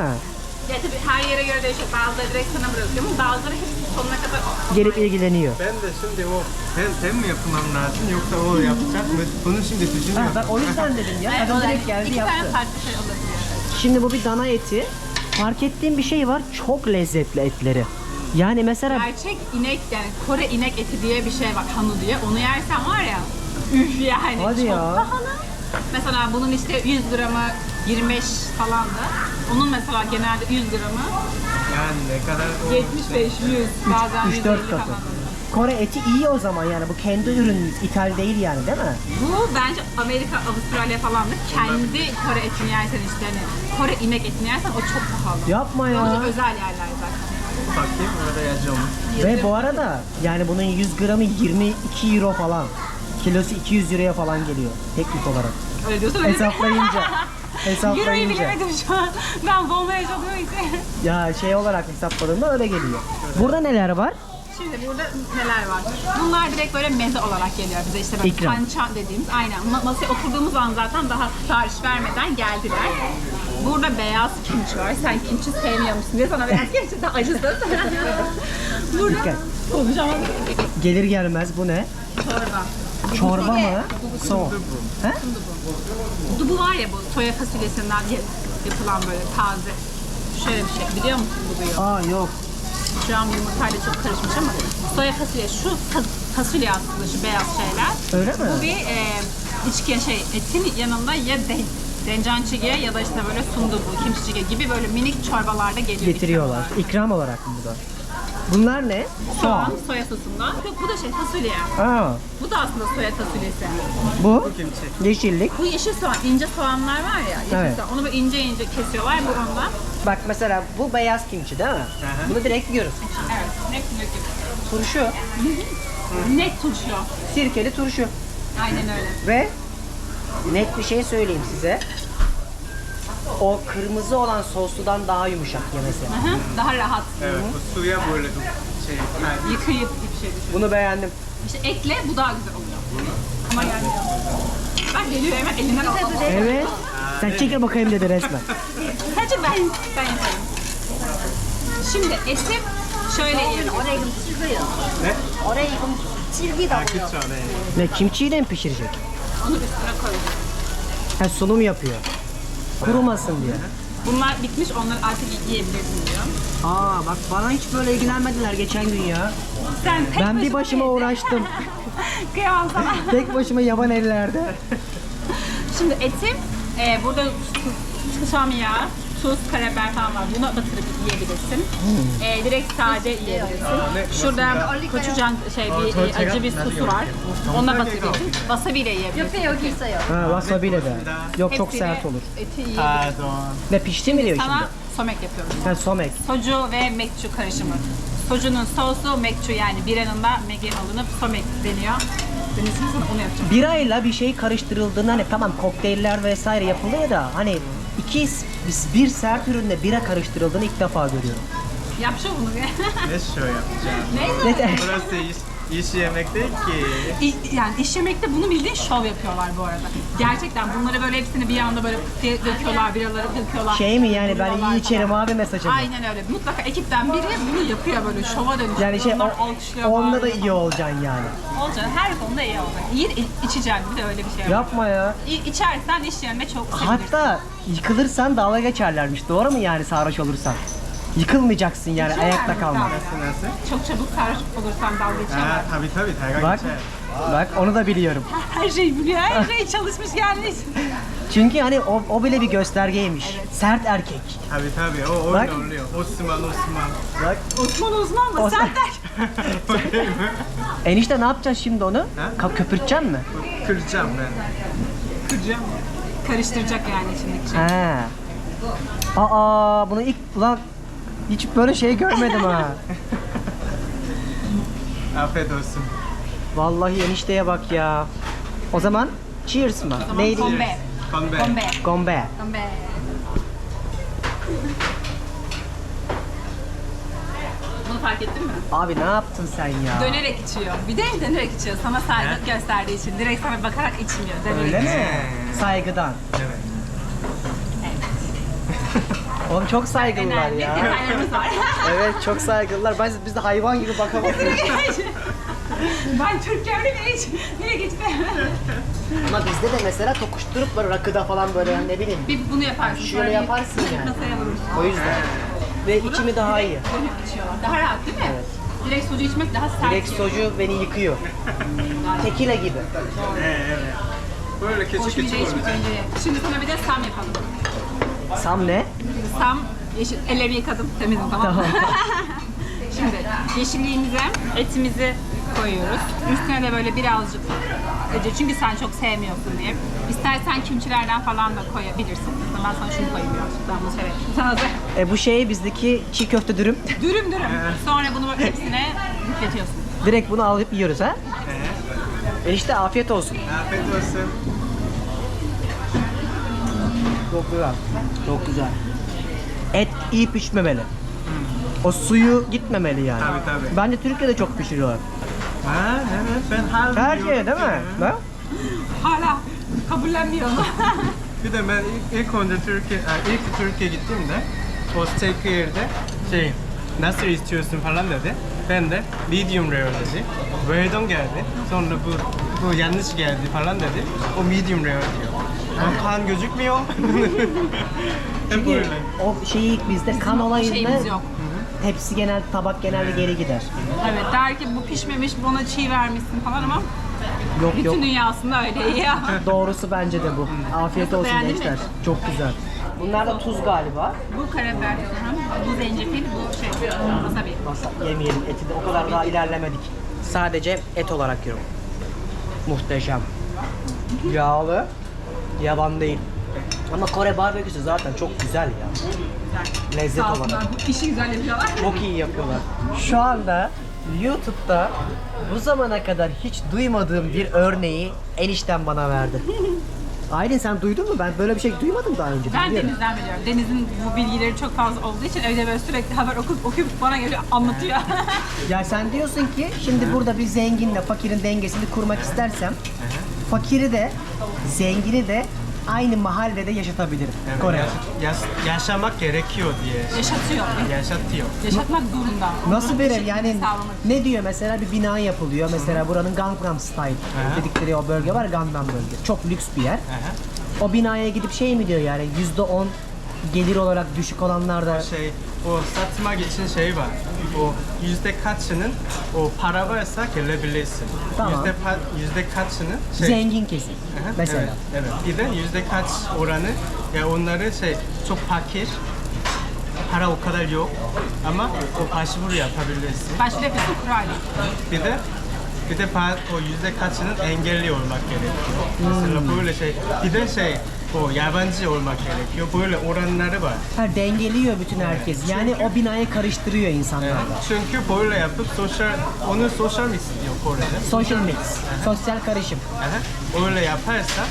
Ya tabii her yere göre değişiyor. Bazıları direkt sana bırakıyor ama bazıları hep sonuna kadar Gelip ilgileniyor. Ben de şimdi o ben mi yapmam lazım yoksa o yapacak mı? Bunu şimdi Ha, düşünüyorum. ben o yüzden dedim ya. Adam direkt geldi İki tane yaptı. farklı şey olabiliyor. Şimdi bu bir dana eti. Fark ettiğim bir şey var. Çok lezzetli etleri. Yani mesela Gerçek inek, yani Kore inek eti diye bir şey var, hanu diye. Onu yersen var ya, üf yani. Hadi çok ya. pahalı. Mesela bunun işte 100 gramı 25 falan da. Onun mesela genelde 100 gramı Yani ne kadar o 75, 100, bazen 150 3-4 katı. falan. Kore eti iyi o zaman, yani bu kendi ürün, ithal değil yani, değil mi? Bu bence Amerika, Avustralya falan da kendi Kore etini yersen işte hani Kore inek etini yersen o çok pahalı. Yapma ya. Onun özel yerler zaten. bakayım orada yazıyor mu? Ve bu arada yani bunun 100 gramı 22 euro falan. Kilosu 200 euroya falan geliyor teknik olarak. Öyle diyorsun öyle. Hesaplayınca. Euro'yu Hesaplayınca. bilemedim şu an. Ben dolma yaşadığım için. Ya şey olarak hesapladığımda öyle geliyor. Burada neler var? Şimdi burada neler var? Bunlar direkt böyle meze olarak geliyor bize, işte böyle İkram. panchan dediğimiz. Aynen. Masaya oturduğumuz an zaten daha sipariş vermeden geldiler. Burada beyaz kimchi var. Sen kimchi sevmiyor musun diye sana beyaz kimchi de acısın. Burada Dikkat. konuşamam. Gelir gelmez bu ne? Çorba. Çorba mı? Soğuk. He? Dubu var ya, bu soya fasulyesinden yapılan böyle taze. Şöyle bir şey, biliyor musun dubuyu? Aa yok. Şu an yumurtayla çok karışmış ama soya fasulye, şu fasulye aslında, şu beyaz şeyler. Öyle mi? Bu bir içki etin yanında ya denjançige ya da işte böyle sundubu, kimçicige gibi böyle minik çorbalarda geliyor. Getiriyorlar. İkram olarak mı bu da? Bunlar ne? Soğan, soya sosundan. Yok, bu da fasulye. Aa, Bu da aslında soya fasulyesi. bu Kimchi. yeşillik. Bu yeşil soğan, ince soğanlar var ya, yeşil Evet. soğan. Onu böyle ince ince kesiyorlar, bu ondan. Bak mesela bu beyaz kimchi değil mi? Bunu direkt yiyoruz. Evet, net gibi. Turşu. Net turşu. Sirkeli turşu. Aynen öyle. Ve net bir şey söyleyeyim size. O kırmızı olan sosludan daha yumuşak yemesi. Aha, daha rahat. Evet, bu suya böyle şey. Yani Yıkayıp bir şey düşün. Bunu beğendim. İşte ekle, bu daha güzel oluyor. Ama gelmiyor. Bak geliyor, hemen elinden al. Evet. Sen çekil bakayım dedi resmen. Sadece ben yaparım. Şimdi eti şöyle yiyelim. ne? Oraya Ha, 그쵸, 네. Ne, kimchiyle mi pişirecek? Onu üstüne koyacağım. Ha, sunum yapıyor. Kurumasın diye. Bunlar bitmiş, onları artık yiyebilirsin diyor. Aa bak, bana hiç böyle ilgilenmediler geçen gün ya. Sen tek Ben bir başıma yedin. uğraştım. Kıyamam sana. Tek başıma yaban ellerde. Şimdi etim burada susam yağı, tuz, karabiber falan var. Buna batırıp yiyebilirsin. Direkt sade yiyebilirsin. Şurada koçucan bir acı bir sosu var. Onunla batırıyorsun. Wasabi ile yiyebilirsin. Ha, wasabi ile de. Yok çok Hepsiyle sert olur. Eti yiyebilirsin. Pardon. Ne pişti mi diyor Sana şimdi? somek yapıyorum. Ha, somek. Soju ve mekçu karışımı. Sojunun sosu, mekçu yani biranın da megi alınıp somek deniyor. Denizin sana onu yapacağım. Birayla bir şey karıştırıldığında hani tamam kokteyller vesaire yapılıyor da hani bir sert ürünle bira karıştırıldığını ilk defa görüyorum. Yap şu bunu. Ne show yapacağım? Neyse. Burası iş yemek değil ki. Yani iş yemekte bunu bildiğin şov yapıyorlar bu arada. Gerçekten bunları böyle hepsini bir anda böyle diye döküyorlar, biraları döküyorlar. Şey mi yani ben vuruyorlar iyi içerim falan. abi mesajı mı? Aynen öyle. Mutlaka ekipten biri bunu yapıyor böyle şova dönüşüyor. Yani şey Onlar alkışlıyor, onda da bağırıyor iyi falan. olacaksın yani. Olacaksın. Her konuda iyi olacaksın. İyi içeceksin bir de öyle bir şey var. Yapma ya. İçersen iş yerine çok sevinirsin. Hatta yıkılırsan dalga geçerlermiş. Doğru mu yani sarhoş olursan? Yıkılmayacaksın yani İçiyorlar ayakta kalma. muhtemelen. Nasıl? Çok çabuk sarhoş olursan dalga geçiyorlar. Tabii dalga Bak, geçer. bak onu da biliyorum. Her şey biliyor, her şey çalışmış gelmiş. Çünkü hani o bile bir göstergeymiş. Sert erkek. Tabii o Bak. öyle oluyor. Osman. Bak. Osman mı? Osman. Serdar. Enişte ne yapacaksın şimdi onu? Köpürteceksin mi? Kıracağım ben. Kıracağım. Karıştıracak yani içindeki şey. He. Aa bunu ilk ulan hiç böyle şey görmedim ha. Afiyet olsun. Vallahi enişteye bak ya. O zaman cheers mı? Neydi? Kombe. Kombe. Kombe. Gombe. Kombe. Bunu fark ettin mi? Abi ne yaptın sen ya? Dönerek içiyor. Bir de dönerek içiyor. Sana saygı gösterdiği için. Direkt sana bakarak içmiyor. Dönerek Öyle içiyor. mi? Saygıdan. Evet. Oğlum çok saygılılar Önemli ya. detaylarımız var. Evet çok saygılılar. Biz de hayvan gibi bakamadık. Ben Türklerle hiç nereye gitme. Ama bizde de mesela tokuşturup böyle rakıda falan böyle yani ne bileyim. Bir bunu yaparsın. Şöyle sonra bir yaparsın yani. Masaya vurursun. O yüzden. Ve içimi daha iyi. Dönüp içiyorlar. Daha rahat değil mi? Evet. Direkt soju içmek daha sert. Direkt soju beni yıkıyor. Tekila gibi. Evet. Böyle küçük Boş bir de içmek önce. Şimdi sana bir de sam yapalım. Sam ne? Sam, yeşil, ellerimi yıkadım, temizim tamam mı? Şimdi yeşilliğimize etimizi koyuyoruz. Üstüne de böyle birazcık acı çünkü sen çok sevmiyorsun diye. İstersen kimçilerden falan da koyabilirsin. Ben sana şunu koyayım birazcık, ben bunu severim. Sana da Bu şey bizdeki çiğ köfte dürüm. dürüm. Sonra bunu hepsine yükletiyorsun. Direkt bunu alıp yiyoruz ha? Enişte afiyet olsun. Afiyet olsun. Çok güzel. Çok güzel. Et iyi pişmemeli. O suyu gitmemeli yani. Tabii. Bence Türkiye'de çok pişiriyorlar. Ha evet ben Her şey değil mi? Ha? Hala kabullenmiyor. Bir de ben ilk önce Türkiye gittiğimde o steak yerde nasıl istiyorsun falan dedi. Ben de medium rare dedi. Rare'dan geldi. Sonra bu yanlış geldi falan dedi. O medium rare diyor. Ama kan gözükmüyor. Hep Çünkü öyle. o şeyi bizde kan olayında şeyimiz yok. hepsi tabak genelde geri gider. Evet der ki bu pişmemiş, buna çiğ vermişsin falan ama Yok bütün yok. dünyasında öyle ya. Doğrusu bence de bu. Afiyet Nasıl, olsun beğendin gençler. mi? Çok güzel. Bunlar da tuz galiba. Bu karabiber, bu zencefil, bu wasabi. Yemeyelim eti de o kadar daha ilerlemedik. Sadece et olarak yiyorum. Muhteşem. Yağlı. Yaban değil. Ama Kore barbeküsü zaten çok güzel ya. Lezzet Sağ olarak. olsunlar, bu işi güzel yapıyorlar. Çok iyi yapıyorlar. Şu anda YouTube'da bu zamana kadar hiç duymadığım bir örneği enişten bana verdi. Aylin sen duydun mu? Ben böyle bir şey duymadım daha önce. Ben bilmiyorum. Deniz'den biliyorum. Deniz'in bu bilgileri çok fazla olduğu için evde böyle sürekli haber okuyup bana geliyor, anlatıyor. Ya sen diyorsun ki şimdi burada bir zenginle fakirin dengesini kurmak istersem fakiri de zengini de aynı mahallede yaşatabilirim. Evet, Kore'de. yaşamak gerekiyor diye. Yaşatıyor. Yaşatıyor. Yaşatmak zorunda. Nasıl verir Yaşatmayı yani sağlamak. ne diyor mesela bir bina yapılıyor mesela buranın Gangnam Style dedikleri o bölge var Gangnam bölge çok lüks bir yer. O binaya gidip şey mi diyor yani %10 gelir olarak düşük olanlar da O satmak için var. O yüzde kaçının o para varsa gelebilirsin. Tamam. Yüzde kaçının zengin kesim Aha, mesela. Evet. Bir de yüzde kaç oranı ya onları çok fakir para o kadar yok ama o başvuru yapabilirsin. Başvuru yapıyorsun kurayla. Bir de o yüzde kaçının engelli olmak gerekiyor. Mesela böyle bir de o yabancı olmak gerekiyor. Böyle oranları var. Ha, dengeliyor bütün herkes. Yani o binayı karıştırıyor insanlarla. Çünkü böyle yapıp onu sosyal mix diyor Kore'de. Social mix, sosyal karışım. Öyle yaparsa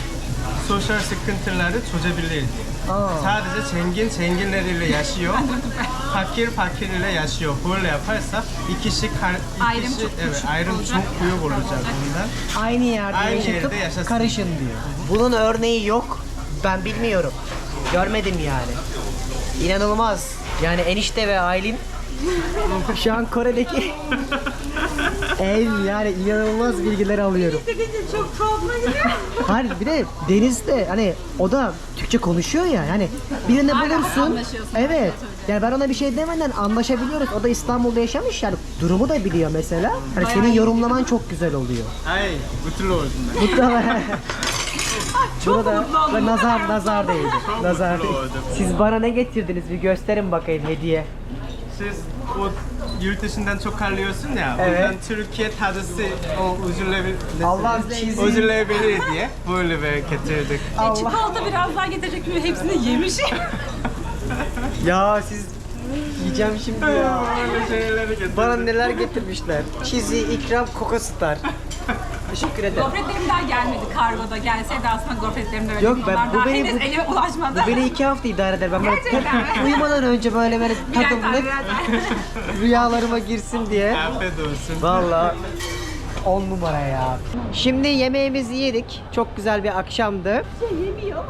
sosyal sıkıntıları çözebilir. Sadece zenginleriyle yaşıyor. fakirle yaşıyor. Böyle yaparsa Ayrım çok küçük ayrım olacak. çok büyük olacak bundan. Aynı yerde Aynı yaşatıp yerde yaşasın. karışın diyor. Bunun örneği yok. Ben bilmiyorum. Görmedim yani. İnanılmaz. Yani enişte ve Aylin şu an Kore'deki yani inanılmaz bilgiler alıyorum. Çok tuhafıma gidiyor. Hayır bir de Deniz'de hani o da Türkçe konuşuyor ya hani birine Hala bulursun. anlaşıyorsun. Evet. Yani ben ona bir şey demeden anlaşabiliyoruz. O da İstanbul'da yaşamış yani durumu da biliyor mesela. Hani senin yorumlaman çok güzel oluyor. Ay, mutlu oldum ben. Mutlaka. Çok Burada mutlu oldum. ve nazar değdi. Nazar mutlu değdi. oldum. Siz bana ne getirdiniz bir gösterin bakayım hediye. Siz o yurt dışından çok kalıyorsun ya. Evet. Ondan Türkiye tadısı o Allah'ım cheesy. üzülebilir diye böyle getirdik. Çikolata biraz daha getirecek gibi hepsini yemiş. Ya siz yiyeceğim şimdi ya. Böyle şeyleri getirdik. Bana neler getirmişler. Cheesy, ikram, Coca Star. Teşekkür ederim. Gofretlerim daha gelmedi kargoda. Gelseydi aslında gofretlerim de öyle Yok, değil. ben- Onlar bu daha benim- henüz elime ulaşmadı. Bu beni 2 hafta idare eder. Ben böyle Gerçekten mi? uyumadan önce böyle Birer tadımlık tane, birer tane. rüyalarıma girsin diye. Afiyet olsun. Vallahi 10 numara ya. Şimdi yemeğimizi yedik. Çok güzel bir akşamdı. Yemiyor.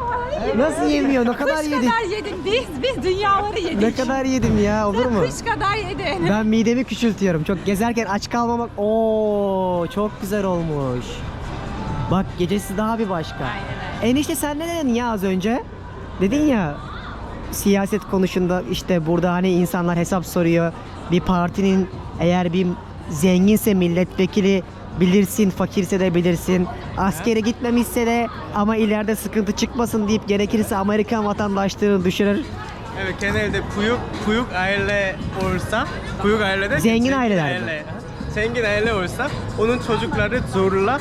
Nasıl yemiyor? Ne kadar Kuş yedik? kadar yedim. Biz dünyaları yedik. Ne kadar yedim ya olur mu? Kuş kadar yedin. Ben midemi küçültüyorum. Çok gezerken aç kalmamak. Oo, çok güzel olmuş. Bak gecesi daha bir başka. Aynen Enişte sen ne dedin ya az önce? Dedin ya siyaset konusunda işte burada hani insanlar hesap soruyor. Bir partinin eğer bir zenginse milletvekili bilirsin, fakirse de bilirsin. Askere gitmemişse de ama ileride sıkıntı çıkmasın deyip gerekirse Amerikan vatandaşlığını düşürür. Evet, genelde büyük aile olsa, büyük ailede Zengin ailelerde. Zengin aile olsa onun çocukları zorla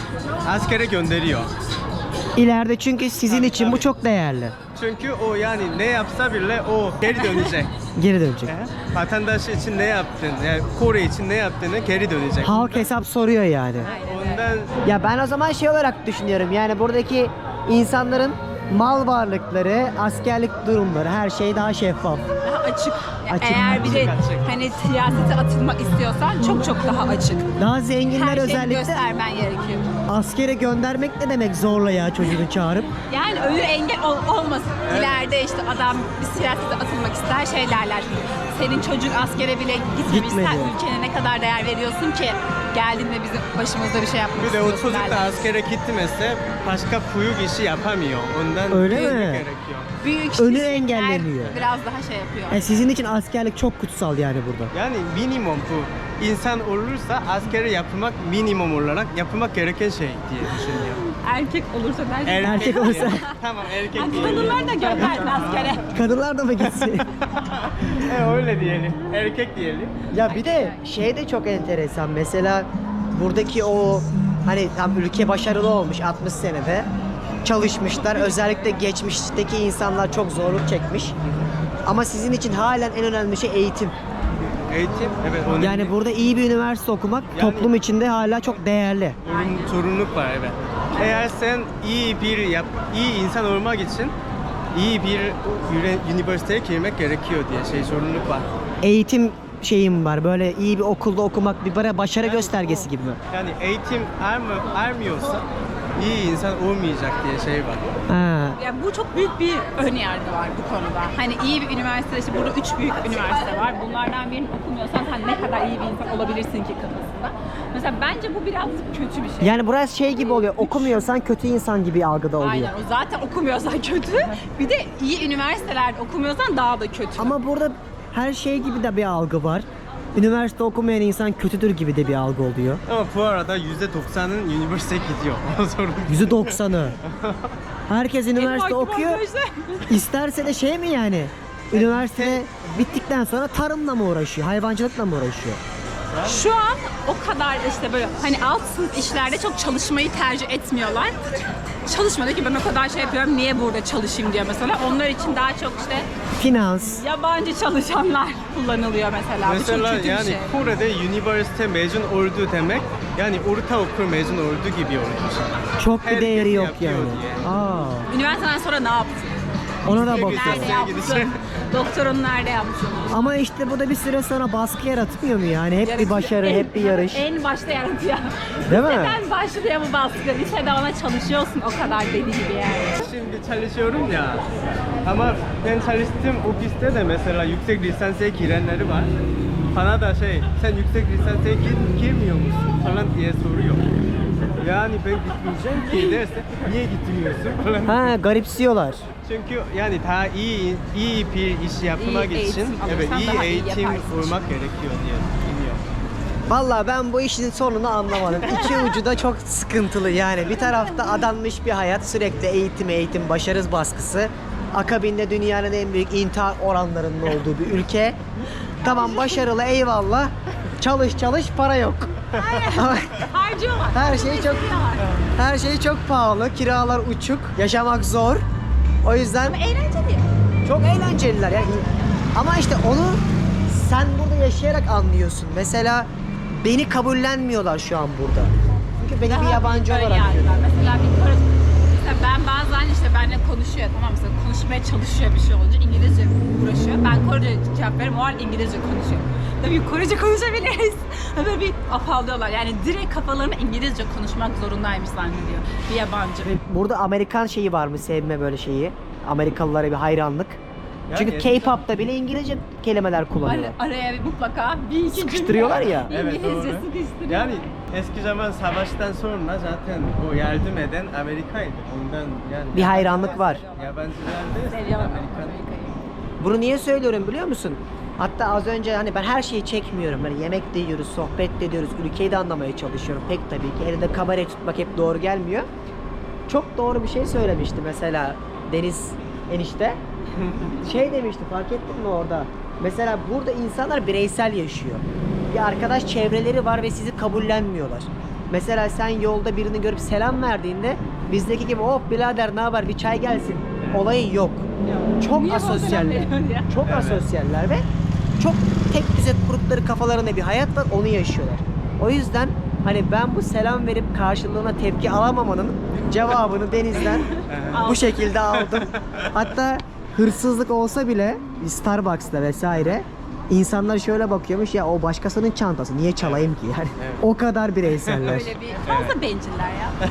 askere gönderiyor. İleride çünkü sizin için bu çok değerli. Çünkü o yani ne yapsa bile o geri dönecek. Geri dönecek. Vatandaş için ne yaptın, yani Kore için ne yaptığını geri dönecek. Halk hesap soruyor yani. Ondan Ya ben o zaman şey olarak düşünüyorum yani buradaki insanların mal varlıkları, askerlik durumları her şey daha şeffaf. Daha açık. Açık. Eğer bir de Açık. hani siyasete atılmak istiyorsan çok daha açık. Daha zenginler Her şeyi özellikle göstermen gerekiyor. askere göndermek ne demek zorla ya çocuğunu çağırıp. Yani önü engel olmasın. İleride işte adam bir siyasete atılmak ister şey derler. Senin çocuk askere bile gitmemiş. Gitmedi. Sen ülkene ne kadar değer veriyorsun ki geldiğinde bizim başımızda bir şey yapmak bir de o istiyorsun çocuk da derler. askere gitmese başka büyük işi yapamıyor. Ondan Öyle gitmek mi? gerekiyor. Büyük Önü şirketler engelleniyor. Biraz daha şey yapıyor. Sizin için askerlik çok kutsal yani burada. Yani minimum bu. İnsan olursa askeri yapmak minimum olarak yapmak gereken şey diye düşünüyorum. Erkek olursa dersin. Erkek olursa. diyelim. Tamam, erkek diyelim. Kadınlar da gönderdi askere. Kadınlar da mı gitsin? Öyle diyelim. Erkek diyelim. Ya bir de şey de çok enteresan. Mesela buradaki o hani tam ülke başarılı olmuş 60 senede. Çalışmışlar. Özellikle geçmişteki insanlar çok zorluk çekmiş. Ama sizin için halen en önemli şey eğitim. Eğitim, evet. Onun Yani burada iyi bir üniversite okumak Yani- toplum içinde hala çok değerli. sorumluluk var, evet. Eğer sen iyi insan olmak için iyi bir üniversiteye girmek gerekiyor diye sorumluluk var. Eğitim şeyim var. Böyle iyi bir okulda okumak bir böyle başarı göstergesi gibi mi? Yani eğitim almıyorsa iyi insan olmayacak diye şey var. Ha. Ya bu çok büyük bir ön yargı var bu konuda. Hani iyi bir üniversite, işte burada 3 büyük üniversite var. Bunlardan birini okumuyorsan sen ne kadar iyi bir insan olabilirsin ki kafasında. Mesela bence bu biraz kötü bir şey. Yani burası şey gibi oluyor. Okumuyorsan kötü insan gibi algıda oluyor. Aynen, o zaten okumuyorsan kötü. Bir de iyi üniversitelerde okumuyorsan daha da kötü. Ama burada her şey gibi de bir algı var. Üniversite okumayan insan kötüdür gibi de bir algı oluyor. Ama bu arada %90'ın üniversiteye gidiyor. O sorun. %90'ı. Herkes üniversite Benim hakim okuyor. arkadaşlar. İsterse de şey mi yani? üniversite bittikten sonra tarımla mı uğraşıyor, hayvancılıkla mı uğraşıyor? Şu an o kadar da işte böyle hani alt sınıf işlerde çok çalışmayı tercih etmiyorlar. Çalışmıyor ki ben o kadar şey yapıyorum niye burada çalışayım diyor mesela. Onlar için daha çok işte Finans. yabancı çalışanlar kullanılıyor mesela. Bu Mesela çok kötü yani bir şey. Kore'de üniversite mezun oldu demek yani ortaokul mezun oldu gibi olmuş. Çok bir Herkes değeri yok yapıyor yani. diye. Aa, Üniversiteden sonra ne yaptın? ona da Yüksek bakıyor. lisans. Nerede yaptın? gidecek. Doktorunu nerede yaptın? Ama işte bu da bir süre sonra baskı yaratmıyor mu yani? Hep bir başarı, hep bir yarış. En başta yaratıyor. Değil mi? Liseden başlıyor bu baskı. Lisede ona çalışıyorsun o kadar dediği gibi yani. Şimdi çalışıyorum ya. Ama ben çalıştığım ofiste de mesela yüksek lisansa girenleri var. Bana da sen yüksek lisansa girmiyor musun falan diye soruyor. Yani ben gitmeyeceğim ki derse niye gitmiyorsun falan. Ha, garipsiyorlar. Çünkü yani daha iyi bir iş yapmak İyi için eğitim evet alırsan daha iyi iyi eğitim yaparsın. olmak gerekiyor diye düşünüyorum. Vallahi ben bu işin sonunu anlamadım. İki ucu da çok sıkıntılı yani. Bir tarafta adanmış bir hayat, sürekli eğitim, başarı baskısı. Akabinde dünyanın en büyük intihar oranlarının olduğu bir ülke. Tamam başarılı eyvallah. Çalış para yok. Harcıyorlar. Her şey çok pahalı. Kiralar uçuk. Yaşamak zor. O yüzden Eğlenceli. çok eğlenceliler ya. Ama işte onu sen burada yaşayarak anlıyorsun. Mesela beni kabullenmiyorlar şu an burada. Çünkü beni bir yabancı olarak görüyorlar. Mesela mesela ben bazen işte benimle konuşuyor tamam mesela konuşmaya çalışıyor bir şey olunca İngilizce uğraşıyor. Ben Korece cevap veririm o an İngilizce konuşuyor. Tabii Korece konuşabiliriz. Böyle bir afallıyorlar. Yani direkt kafalarına İngilizce konuşmak zorundaymış zannediyor bir yabancı. Burada Amerikan şeyi var mı, sevme böyle şeyi? Amerikalılara bir hayranlık. Yani Çünkü eskiden- K-pop'ta bile İngilizce kelimeler kullanıyorlar. Araya bir mutlaka bir iki Sıkıştırıyorlar cümle ya. Evet İngilizce doğru. sıkıştırıyor. Yani eski zaman savaştan sonra zaten o yardım eden Amerika'ydı. Ondan yani Bir hayranlık var. yabancılar değil Seviyorum Amerikan. Amerika'yı. Bunu niye söylüyorum biliyor musun? Hatta az önce hani ben her şeyi çekmiyorum. Hani yemek de yiyoruz, sohbet de ediyoruz, ülkeyi de anlamaya çalışıyorum. Pek tabii ki elinde kamerayı tutmak hep doğru gelmiyor. Çok doğru bir şey söylemişti mesela Deniz enişte. Şey demişti, fark ettin mi orada? Mesela burada insanlar bireysel yaşıyor. Bir arkadaş çevreleri var ve sizi kabullenmiyorlar. Mesela sen yolda birini görüp selam verdiğinde bizdeki gibi hop birader ne haber bir çay gelsin olayı yok. Çok Niye bana selam asosyaller. veriyorsun ya? Çok asosyaller ve çok tek düze kurdukları kafalarında bir hayat var, onu yaşıyorlar. O yüzden hani ben bu selam verip karşılığına tepki alamamanın cevabını Deniz'den bu şekilde aldım. Hatta hırsızlık olsa bile Starbucks'ta vesaire insanlar şöyle bakıyormuş ya o başkasının çantası niye çalayım ki yani. O kadar bireyseller. Öyle bir fazla benciller ya.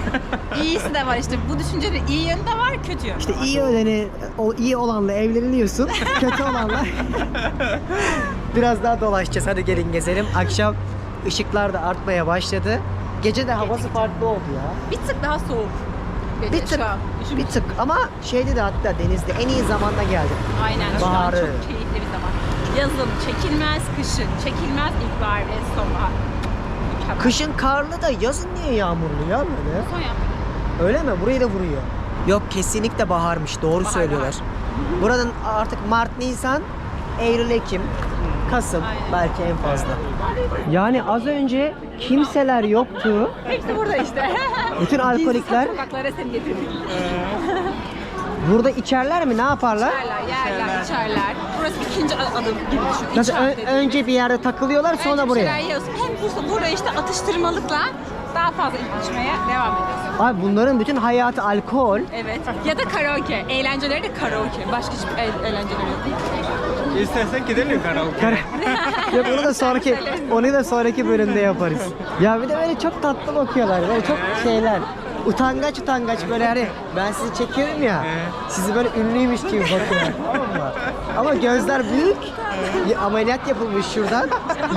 İyisi de var işte bu düşüncenin iyi yönü de var kötü yönü. İşte iyi öleni, o iyi olanla evleniliyorsun, kötü olanla biraz daha dolaşacağız. Hadi gelin gezelim. Akşam ışıklar da artmaya başladı. Gece de havası farklı oldu ya. Bir tık daha soğuk. Gece Bir tık, şu an. Üşümüş. bir tık ama şeydi de hatta denizde en iyi zamanda geldik. Aynen şu Baharı. an çok keyifli bir zaman. Yazın çekilmez, kışın çekilmez, ilkbahar ve sonbahar. Mükemmel. Kışın karlı da yazın niye yağmurlu ya böyle? Son yap. Öyle mi? Burayı da vuruyor. Yok kesinlikle baharmış. Doğru Bahar, söylüyorlar. Buranın artık Mart, Nisan, Eylül, Ekim, Kasım Aynen. belki en fazla. Yani az önce kimseler yoktu. Hepsi burada işte. Bütün alkolikler Gizli sokaklara seni getirdik. burada içerler mi? Ne yaparlar? Yerler, içerler. Burası ikinci adım gibi düşün. Nasıl İnşaat dediğim. önce bir yerde takılıyorlar sonra Önce bir buraya. şeyler yiyorsun. Hem burada işte atıştırmalıkla daha fazla içmeye devam ediyorsun. Abi bunların bütün hayatı alkol. Evet. Ya da karaoke. Eğlenceleri de karaoke. Başka hiçbir eğlenceleri yok. İstersen gidelim karaoke. Yok onu da sonraki bölümde yaparız. Ya bir de böyle çok tatlı bakıyorlar. Böyle çok şeyler. Utangaç böyle hani ben sizi çekiyorum ya. Sizi böyle ünlüymüş gibi bakıyorlar. Tamam mı? Ama gözler büyük. Ameliyat yapılmış şuradan.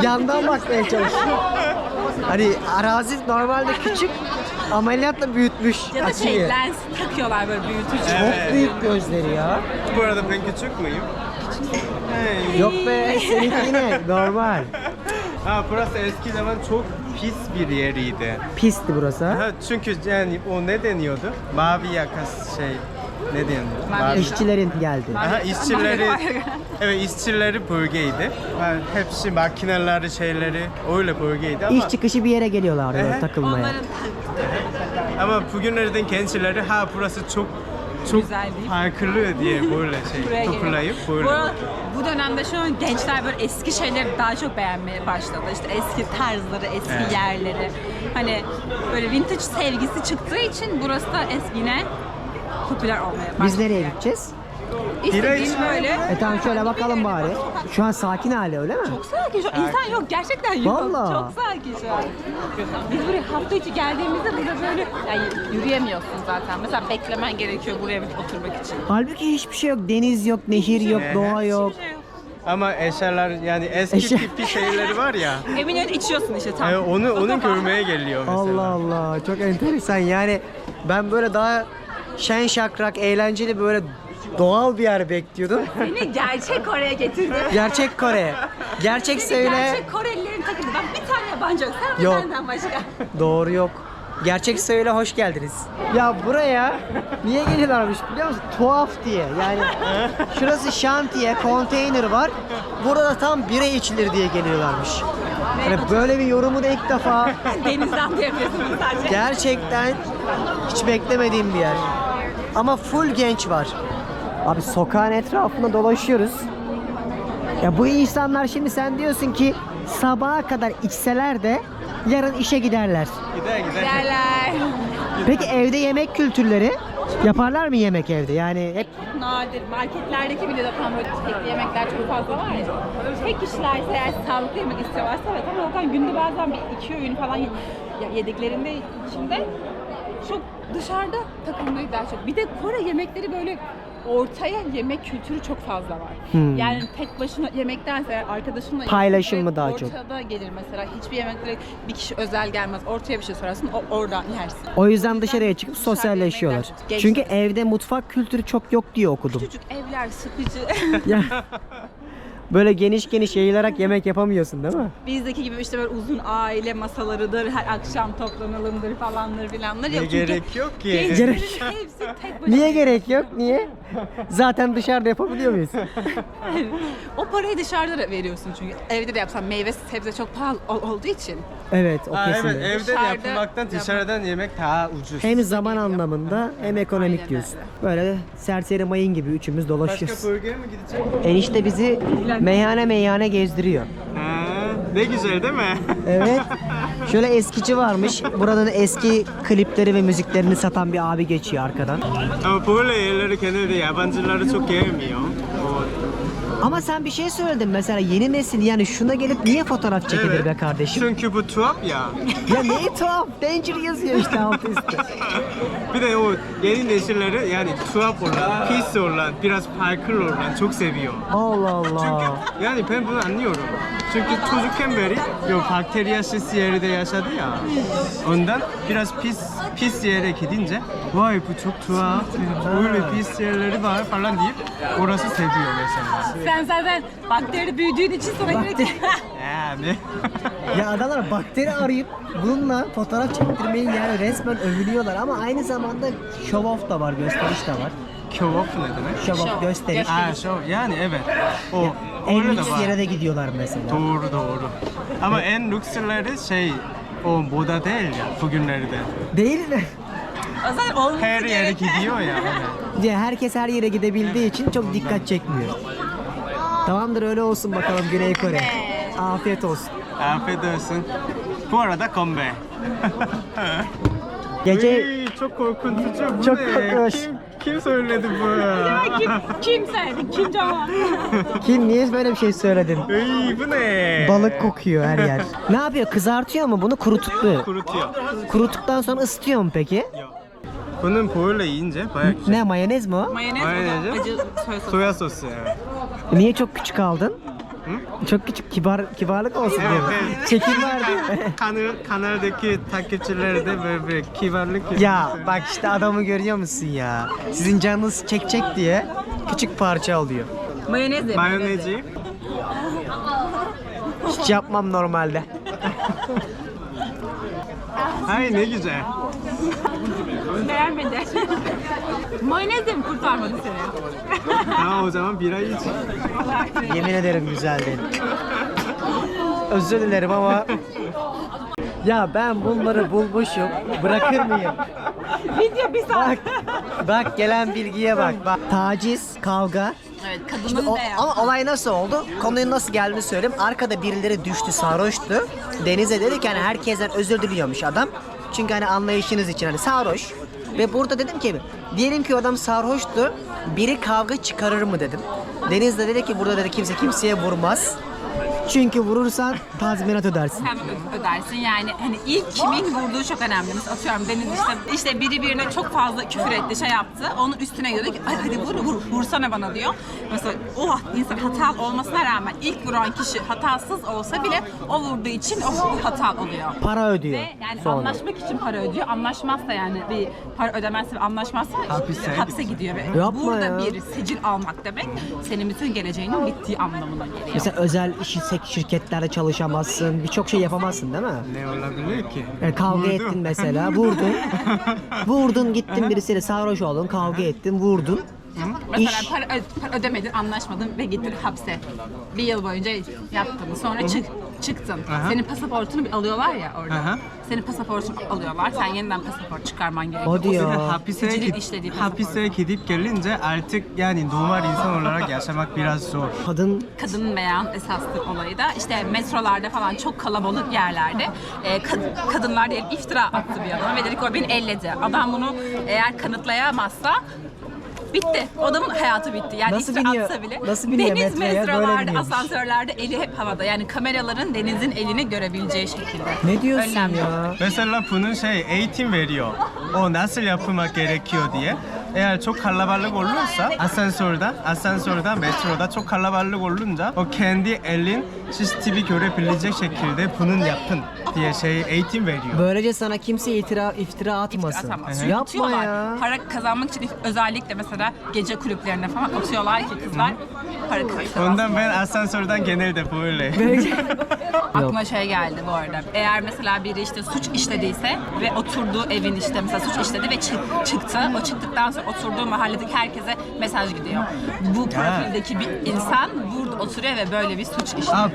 Yandan bakmaya çalışıyor. Hani arazi normalde küçük. Ameliyatla büyütmüş Ya da açıyı. lens takıyorlar böyle büyütücü. Çok büyük gözleri ya. Bu arada ben küçük müyüm? Hey. Yok be seninki yine normal. Ha, burası eski zaman çok pis bir yeriydi. Pisti burası ha. Ha, çünkü yani o ne deniyordu? Mavi yakas şey. ne diyelim? İşçilerin geldi. Aha, işçileri, evet işçileri bölgeydi. Yani hepsi makineleri şeyleri öyle bölgeydi ama İş çıkışı bir yere geliyorlardı böyle Ehe. takılmaya. ama bugünlerden gençleri ha burası çok Güzel değil. farklı diye böyle Buraya toplayıp geliyor. böyle. Bu dönemde şu an gençler böyle eski şeyleri daha çok beğenmeye başladı. İşte eski tarzları, eski Evet. yerleri. Hani böyle vintage sevgisi çıktığı için burası da yine popüler olmaya başladı. Biz nereye gideceğiz? Bira İstediğin içmeye böyle. Tamam şöyle bakalım bari. Şu an sakin hali öyle mi? Çok sakin şu an. İnsan yok. Gerçekten yok. Vallahi. Çok sakin şu an. Biz buraya hafta içi geldiğimizde burada böyle yani yürüyemiyorsun zaten. Mesela beklemen gerekiyor buraya bir oturmak için. Halbuki hiçbir şey yok. Deniz yok, nehir yok, doğa yok. Hiçbir şey yok. Ama eşyalar yani eski Eşya- tipi şeyleri var ya. Eminönü içiyorsun işte tam. Onu görmeye geliyor mesela. Allah Allah çok enteresan yani ben böyle daha şen şakrak eğlenceli böyle doğal bir yer bekliyordum. Seni gerçek Kore'ye getirdim. Gerçek Kore. Gerçek söyle. Gerçek Korelilerin takıldı. Ben bir tane yabancı yok. Sen Yok. bir senden başka. Doğru yok. Gerçek söyle hoş geldiniz. Ya buraya niye geliyorlarmış biliyor musun? Tuhaf diye. Yani şurası şantiye, konteyner var. Burada da tam bira içilir diye geliyorlarmış. Yani böyle bir yorumu da ilk defa Denizden de yapıyorsunuz sadece. gerçekten hiç beklemediğim bir yer. Ama full genç var. Abi sokağın etrafında dolaşıyoruz. Ya bu insanlar şimdi sen diyorsun ki sabaha kadar içseler de yarın işe giderler. Gider. Yerler. Peki evde yemek kültürleri yaparlar mı yemek evde? Yani hep Nadir. Marketlerdeki bile zaten böyle tekli yemekler çok fazla var ya. Tek kişilerse eğer sağlıklı yemek istiyorlarsa evet ama zaten günde bazen bir iki öğün falan yediklerinde içinde çok dışarıda takılmayı daha çok. Bir de Kore yemekleri böyle ortaya yemek kültürü çok fazla var. Yani tek başına yemektense arkadaşınla Paylaşım yemek mı daha çok? Ortada gelir mesela. Hiçbir yemekte bir kişi özel gelmez. Ortaya bir şey sorarsın, oradan yersin. o yüzden dışarıya çıkıp Dışarıda sosyalleşiyorlar. yemekler çok- Çünkü evde mutfak kültürü çok yok diye okudum. Küçücük evler sıkıcı. Ya böyle geniş geniş yayılarak yemek yapamıyorsun değil mi? Bizdeki gibi işte böyle uzun aile masalarıdır, her akşam toplanılımdır falandır filanlar. Ne yok. Çünkü gerek yok ki. gençlerin Gerek- hepsi tek başına. Niye gerek yok? Niye? Zaten dışarıda yapabiliyor muyuz? O parayı dışarıda da veriyorsun çünkü. Evde de yapsan meyve sebze çok pahalı olduğu için. Evet o Aa, kesin. evet evde Dışarıda yapılmaktan dışarıdan yemek daha ucuz. Hem zaman anlamında hem ekonomik Aynen diyorsun. Böyle serseri mayın gibi üçümüz Başka dolaşıyoruz. bölgeye mi gidecek? Enişte bizi meyhane gezdiriyor. Ha, ne güzel değil mi? Evet. Şöyle eskici varmış. Burada da eski klipleri ve müziklerini satan bir abi geçiyor arkadan. Ama böyle yerleri genelde yabancıları çok gelmiyor. Ama sen bir şey söyledin mesela yeni nesil yani şuna gelip niye fotoğraf çekilir be kardeşim? Çünkü bu tuhaf ya. Ya ne tuhaf. Danger yazıyor işte altı üstte. Bir de o yeni nesilleri yani tuhaf olan, pis olan, biraz farklı olan çok seviyor. Allah Allah. Yani ben bunu anlıyorum. Çünkü çocukken beri bakteriyasız yerde yaşadı ya. Ondan biraz pis yere gidince vay bu çok tuhaf, böyle pis yerleri var falan deyip orası seviyor mesela. Sen zaten bakteri büyüdüğün için sana gerek Yani. Ya adamlar bakteri arayıp bununla fotoğraf çektirmeyi yani resmen övülüyorlar ama aynı zamanda show off da var, gösteriş de var. Show off ne demek? Show off, gösteriş. Ha show yani evet. O En öyle de lüks var. yere de gidiyorlar mesela. Doğru. Ama en lüksleri o moda değil ya bugünlerde. Değil mi? O zaman olması Her yere gereken- gidiyor ya. Evet. Diye herkes her yere gidebildiği için çok dikkat çekmiyor. Tamamdır öyle olsun bakalım Güney Kore. Afiyet olsun. Afiyet olsun. Bu arada kombe. Gece Uy, çok korkutucu. Bu Çok ne? korkunç. Kim söyledi bu? Kim söyledi? Kim cevap? kim niye böyle bir şey söyledin? Uy, bu ne? Balık kokuyor her yer. Ne yapıyor? Kızartıyor mu bunu? Kurutup Kurutuyor. Kuruttuktan sonra ısıtıyor mu peki? Bunun böyle yiyince bayağı güzel. Ne mayonez mi o? Mayonez o Mayonezi? da acı soya sosu. Soya sosu evet. Niye çok küçük aldın? Çok küçük kibarlık olsun diye. mi? Evet. Çekim var değil mi? Kanaldaki takipçileri de böyle kibarlık Ya bak işte adamı görüyor musun ya? Sizin canınız çekecek diye küçük parça alıyor. Mayonez de. Mayonezi. Hiç yapmam normalde. Ay ne güzel. Beğenmedi. Mayonez de mi kurtarmadı seni? Ha o zaman bira iç. Yemin ederim güzel değil. Özür dilerim ama ya ben bunları bulmuşum. Bırakır mıyım? Video bir saat. Bak gelen bilgiye bak. Bak taciz, kavga. Evet, Şimdi kadının da ama olay nasıl oldu? Konuyu nasıl geldiğini söyleyeyim. Arkada birileri düştü, sarhoştu. Deniz'e dedi ki hani herkesten özür diliyormuş adam. Çünkü hani anlayışınız için hani sarhoş. Ve burada dedim ki diyelim ki o adam sarhoştu. Biri kavga çıkarır mı dedim. Deniz de dedi ki burada dedi kimse kimseye vurmaz. Çünkü vurursan tazminat ödersin. Hem ödersin yani hani ilk kimin vurduğu çok önemli. Mesela atıyorum Deniz işte biri birine çok fazla küfür etti şey yaptı. Onun üstüne diyor ki ay hadi vursana bana diyor. Mesela o insan hatalı olmasına rağmen ilk vuran kişi hatasız olsa bile o vurduğu için o hata oluyor. Para ödüyor. Ve yani sonra. anlaşmak için para ödüyor. Anlaşmazsa yani bir para ödemezse ve anlaşmazsa hapse gidiyor. Ve Yapma burada ya. bir sicil almak demek senin bütün geleceğinin bittiği anlamına geliyor. Mesela özel şirketlerde çalışamazsın. Birçok şey yapamazsın değil mi? Ne olabilir ki? Yani kavga Vurdu. ettin mesela, vurdun. Vurdun gittin birisiyle sarhoş oldun, kavga ettin, vurdun. Mesela İş. para ödemedin, anlaşmadın ve gittin hapse. Bir yıl boyunca yattın. Sonra çıktın. Aha. Senin pasaportunu bir alıyorlar ya orada. Aha. Senin pasaportunu alıyorlar. Sen yeniden pasaport çıkarman gerekiyor. Hadi O ya. senin Hapise, sicilin işlediği hapise gidip gelince artık yani normal insan olarak yaşamak biraz zor. Kadın kadının beyan esastır olayı da işte metrolarda falan çok kalabalık yerlerde kadınlar diyelim iftira attı bir adama ve dedi ki o beni elledi. Adam bunu eğer kanıtlayamazsa bitti. O adamın hayatı bitti. Yani Nasıl iftira biniyor- atsa bile. nasıl biniyor Deniz metroya? Böyle metrolarda, biniyormuş. asansörlerde eli hep havada. Yani kameraların Deniz'in elini görebileceği şekilde. ne diyorsun Önlemli. ya? Mesela bunun eğitim veriyor. O nasıl yapmak gerekiyor diye. Eğer çok kalabalık olursa asansörde, metroda çok kalabalık olunca o kendi elin CCTV görebilecek şekilde bunun yapın diye eğitim veriyor. Böylece sana kimse iftira atmasın. Atamaz. Yapma Atıyorlar. ya. Para kazanmak için özellikle mesela gece kulüplerine falan atıyorlar ki kızlar para kazansın. Ondan ben asansörden genelde böyle. Aklıma şey geldi bu arada. Eğer mesela biri işte suç işlediyse ve oturduğu evin işte mesela suç işledi ve çıktı. O çıktıktan sonra oturduğu mahalledeki herkese mesaj gidiyor. Bu profildeki bir insan burada oturuyor ve böyle bir suç işledi. Aa,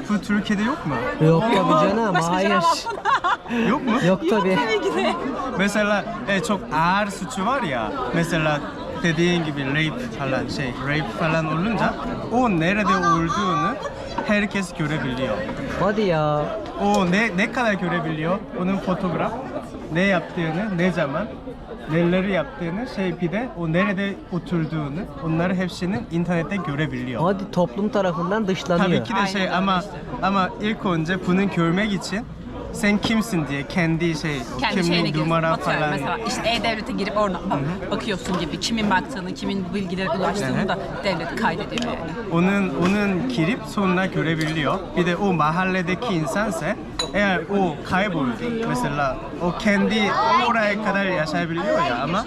bu Türkiye'de yok mu? Yok tabii canım, Başka hayır. Yok mu? Yok tabii. Tabii ki de. Mesela çok ağır suçu var ya. Mesela dediğin gibi rape falan olunca o nerede olduğunu herkes görebiliyor. Hadi ya. O ne kadar görebiliyor? Onun fotoğraf, ne yaptığını, ne zaman, neleri yaptığını, bir de o nerede oturduğunu, onları hepsini internette görebiliyor. Hadi toplum tarafından dışlanıyor. Tabii ki de Aynen ama ilk önce bunu görmek için sen kimsin diye kendi Kendi şeyine kimlik girip numara atıyorum falan. mesela işte E-Devlet'e girip oradan bakıyorsun gibi kimin baktığını, kimin bu bilgilere ulaştığını da devlet kaydediyor yani. Onun girip sonra görebiliyor. Bir de o mahalledeki insansa eğer o kayboldu mesela o kendi oraya kadar yaşayabiliyor ya ama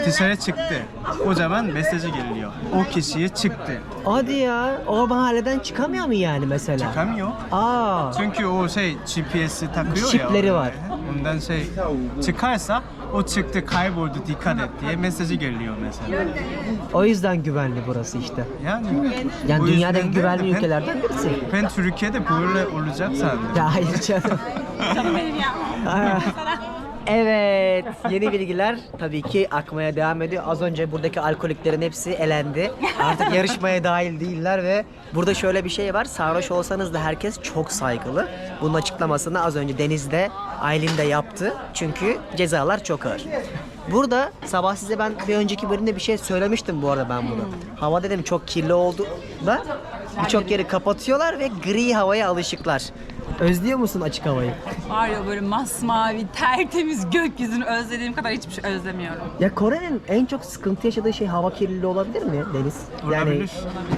dışarı çıktı. O zaman mesajı geliyor. O kişiye çıktı. Hadi ya. O mahalleden çıkamıyor mu yani mesela? Çıkamıyor. Aa. Çünkü o GPS'i takıyor ya. Çipleri var. Ondan çıkarsa o çıktı kayboldu dikkat et diye mesajı geliyor mesela. O yüzden güvenli burası işte. Yani Yani o dünyadaki yüzden de güvenli ben- ülkelerden birisi. Ben Türkiye'de böyle olacak sandım. Ya hayır canım. Canım benim ya. Evet, yeni bilgiler tabii ki akmaya devam ediyor. Az önce buradaki alkoliklerin hepsi elendi. Artık yarışmaya dahil değiller ve burada şöyle bir şey var. Sarhoş olsanız da herkes çok saygılı. Bunun açıklamasını az önce Deniz'de, Aylin de yaptı. Çünkü cezalar çok ağır. Burada sabah size ben bir önceki bölümde bir şey söylemiştim bu arada ben bunu. Hava dedim çok kirli oldu da birçok yeri kapatıyorlar ve gri havaya alışıklar. Özlüyor musun açık havayı? Var ya böyle masmavi, tertemiz gökyüzünü özlediğim kadar hiçbir şey özlemiyorum. Ya Kore'nin en çok sıkıntı yaşadığı şey hava kirliliği olabilir mi Deniz? Olabilir.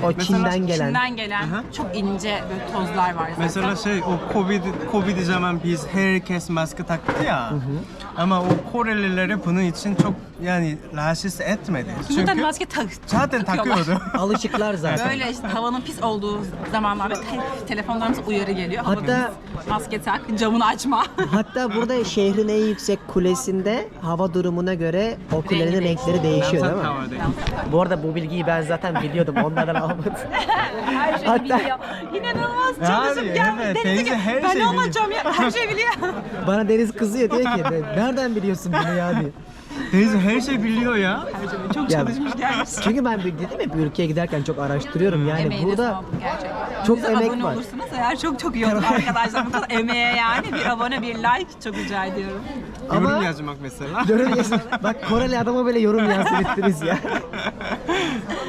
O Mesela Çin'den gelen. Çin'den gelen çok ince böyle tozlar var zaten. Mesela o Covid zaman biz herkes maske taktı ya. Ama o Korelileri bunun için çok yani rahatsız etmedi. Muhtemelen Çünkü maske zaten takıyordu. Alışıklar zaten. Böyle işte havanın pis olduğu zamanlarda telefonlarımıza uyarı geliyor. Hatta- maske tak, camını açma. Hatta burada şehrin en yüksek kulesinde hava durumuna göre o kulenin Rengi renkleri değişiyor değil mi? Tavadayım. Bu arada bu bilgiyi ben zaten biliyordum. Onlardan almadım. Her şeyi Hatta- biliyor. İnanılmaz Abi, çalışıp gelmiş. evet, Denize teyze gel. her Ben şeyi ne olacağım ya? Her şeyi biliyor. Bana Deniz kızıyor diyor ki nereden biliyorsun bunu ya diyor. Teyze her şey biliyor ya. Çok Ya- çalışmış gelmiş. Çünkü ben dedim hep ülkeye giderken çok araştırıyorum yani Emeğine burada sağlık gerçekten. çok Bize emek abone var. olursunuz eğer çok iyi olur arkadaşlar. Bu kadar emeğe yani bir abone bir like çok rica ediyorum. Ama- Yorum yazmak mesela. yorum yazın. Bak Koreli adama böyle yorum yazdırttınız ya.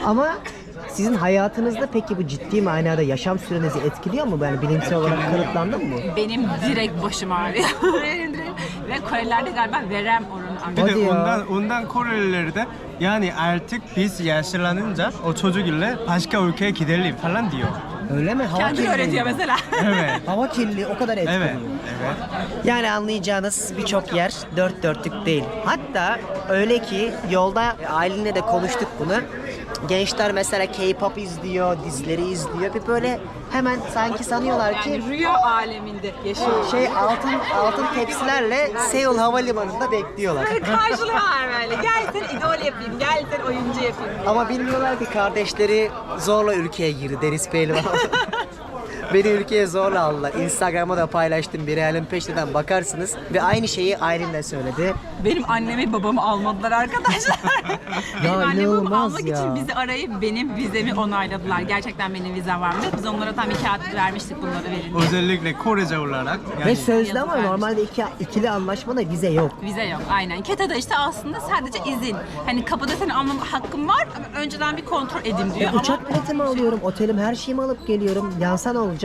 Ama sizin hayatınızda peki bu ciddi manada yaşam sürenizi etkiliyor mu? Yani bilimsel olarak kanıtlandı mı? Benim direkt başım ağrıyor. Benim direkt- Ve Korelilerde galiba verem oranı Bir Hadi de ya. ondan Koreliler de yani artık biz yaşlanınca o çocuk ile başka ülkeye gidelim falan diyor. Öyle mi? Hava Kendi kirliliği. öğretiyor mesela. Evet. Hava kirliliği o kadar etkiliyor. Evet. Evet. Yani anlayacağınız birçok yer dört dörtlük değil. Hatta öyle ki yolda Aylin'le de konuştuk bunu. Gençler mesela K-pop izliyor, dizileri izliyor. Bir böyle hemen sanki sanıyorlar ki Yani rüya aleminde yaşıyor. altın tepsilerle Seul Havalimanı'nda bekliyorlar. Böyle karşılıyorlar böyle. Gel sen idol yapayım, gel sen oyuncu yapayım. Ama bilmiyorlar ki kardeşleri zorla ülkeye girdi Deniz Pehlivan. Beni ülkeye zorla aldılar. Instagram'a da paylaştım. Bir Real'in peşinden bakarsınız. Ve aynı şeyi Aylin de söyledi. Benim annemi babamı almadılar arkadaşlar. Benim annemi babamı inanılmaz almak ya. için bizi arayıp benim vizemi onayladılar. Gerçekten benim vizem varmış. Biz onlara tam bir kağıt vermiştik bunları verin diye. Özellikle Korece olarak Ve yani sözlü ama yazı normalde ikili anlaşmada vize yok. Vize yok aynen. KETA'da işte aslında sadece izin. Hani kapıda senin alma hakkın var ama önceden bir kontrol edin diyor. Ama Uçak biletimi alıyorum, otelim her şeyimi alıp geliyorum. Yansa ne olacak?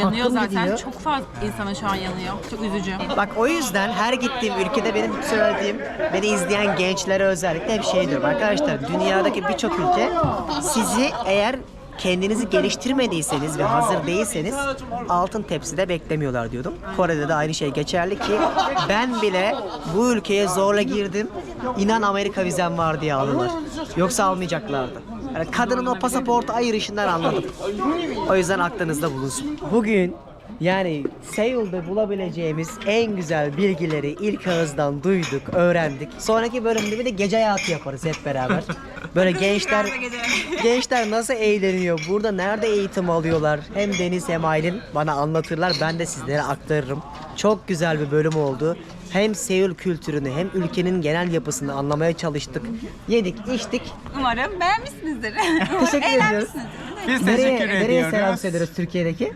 yanıyor Hakkım zaten. gidiyor. Çok fazla insana şu an yanıyor. Çok üzücü. Bak o yüzden her gittiğim ülkede benim söylediğim, beni izleyen gençlere özellikle hep şey diyorum. Arkadaşlar dünyadaki birçok ülke sizi eğer kendinizi geliştirmediyseniz ve hazır değilseniz altın tepside beklemiyorlar diyordum. Kore'de de aynı şey geçerli ki ben bile bu ülkeye zorla girdim. İnan Amerika vizem var diye aldılar. Yoksa almayacaklardı. Yani kadının o pasaportu ayırışından anladım. O yüzden aklınızda bulunsun. Bugün yani Seul'de bulabileceğimiz en güzel bilgileri ilk ağızdan duyduk, öğrendik. Sonraki bölümde bir de gece hayatı yaparız hep beraber. Böyle gençler nasıl eğleniyor, burada nerede eğitim alıyorlar? Hem Deniz hem Aylin bana anlatırlar, ben de sizlere aktarırım. Çok güzel bir bölüm oldu. Hem Seul kültürünü hem ülkenin genel yapısını anlamaya çalıştık. Yedik, içtik. Umarım beğenmişsinizdir. Umarım Teşekkür ediyoruz. eğlenmişsinizdir. biz Nereye teşekkür selam ediyoruz. söylüyoruz Türkiye'deki?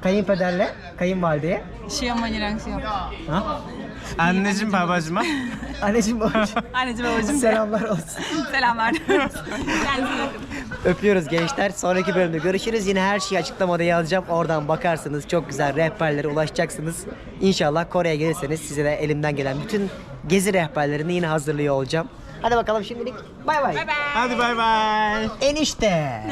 Kayınpederle, kayınvalideye. Şiyamanirang şiyam. Ha? Anneciğim babacığıma. Anneciğim babacığım. Anneciğim babacığım. Selamlar olsun. Selamlar. Kendinize bakın. Öpüyoruz gençler. Sonraki bölümde görüşürüz. Yine her şeyi açıklamada yazacağım. Oradan bakarsınız. Çok güzel rehberlere ulaşacaksınız. İnşallah Kore'ye gelirseniz size de elimden gelen bütün gezi rehberlerini yine hazırlıyor olacağım. Hadi bakalım şimdilik. Bay bay. Hadi bay bay. Enişte.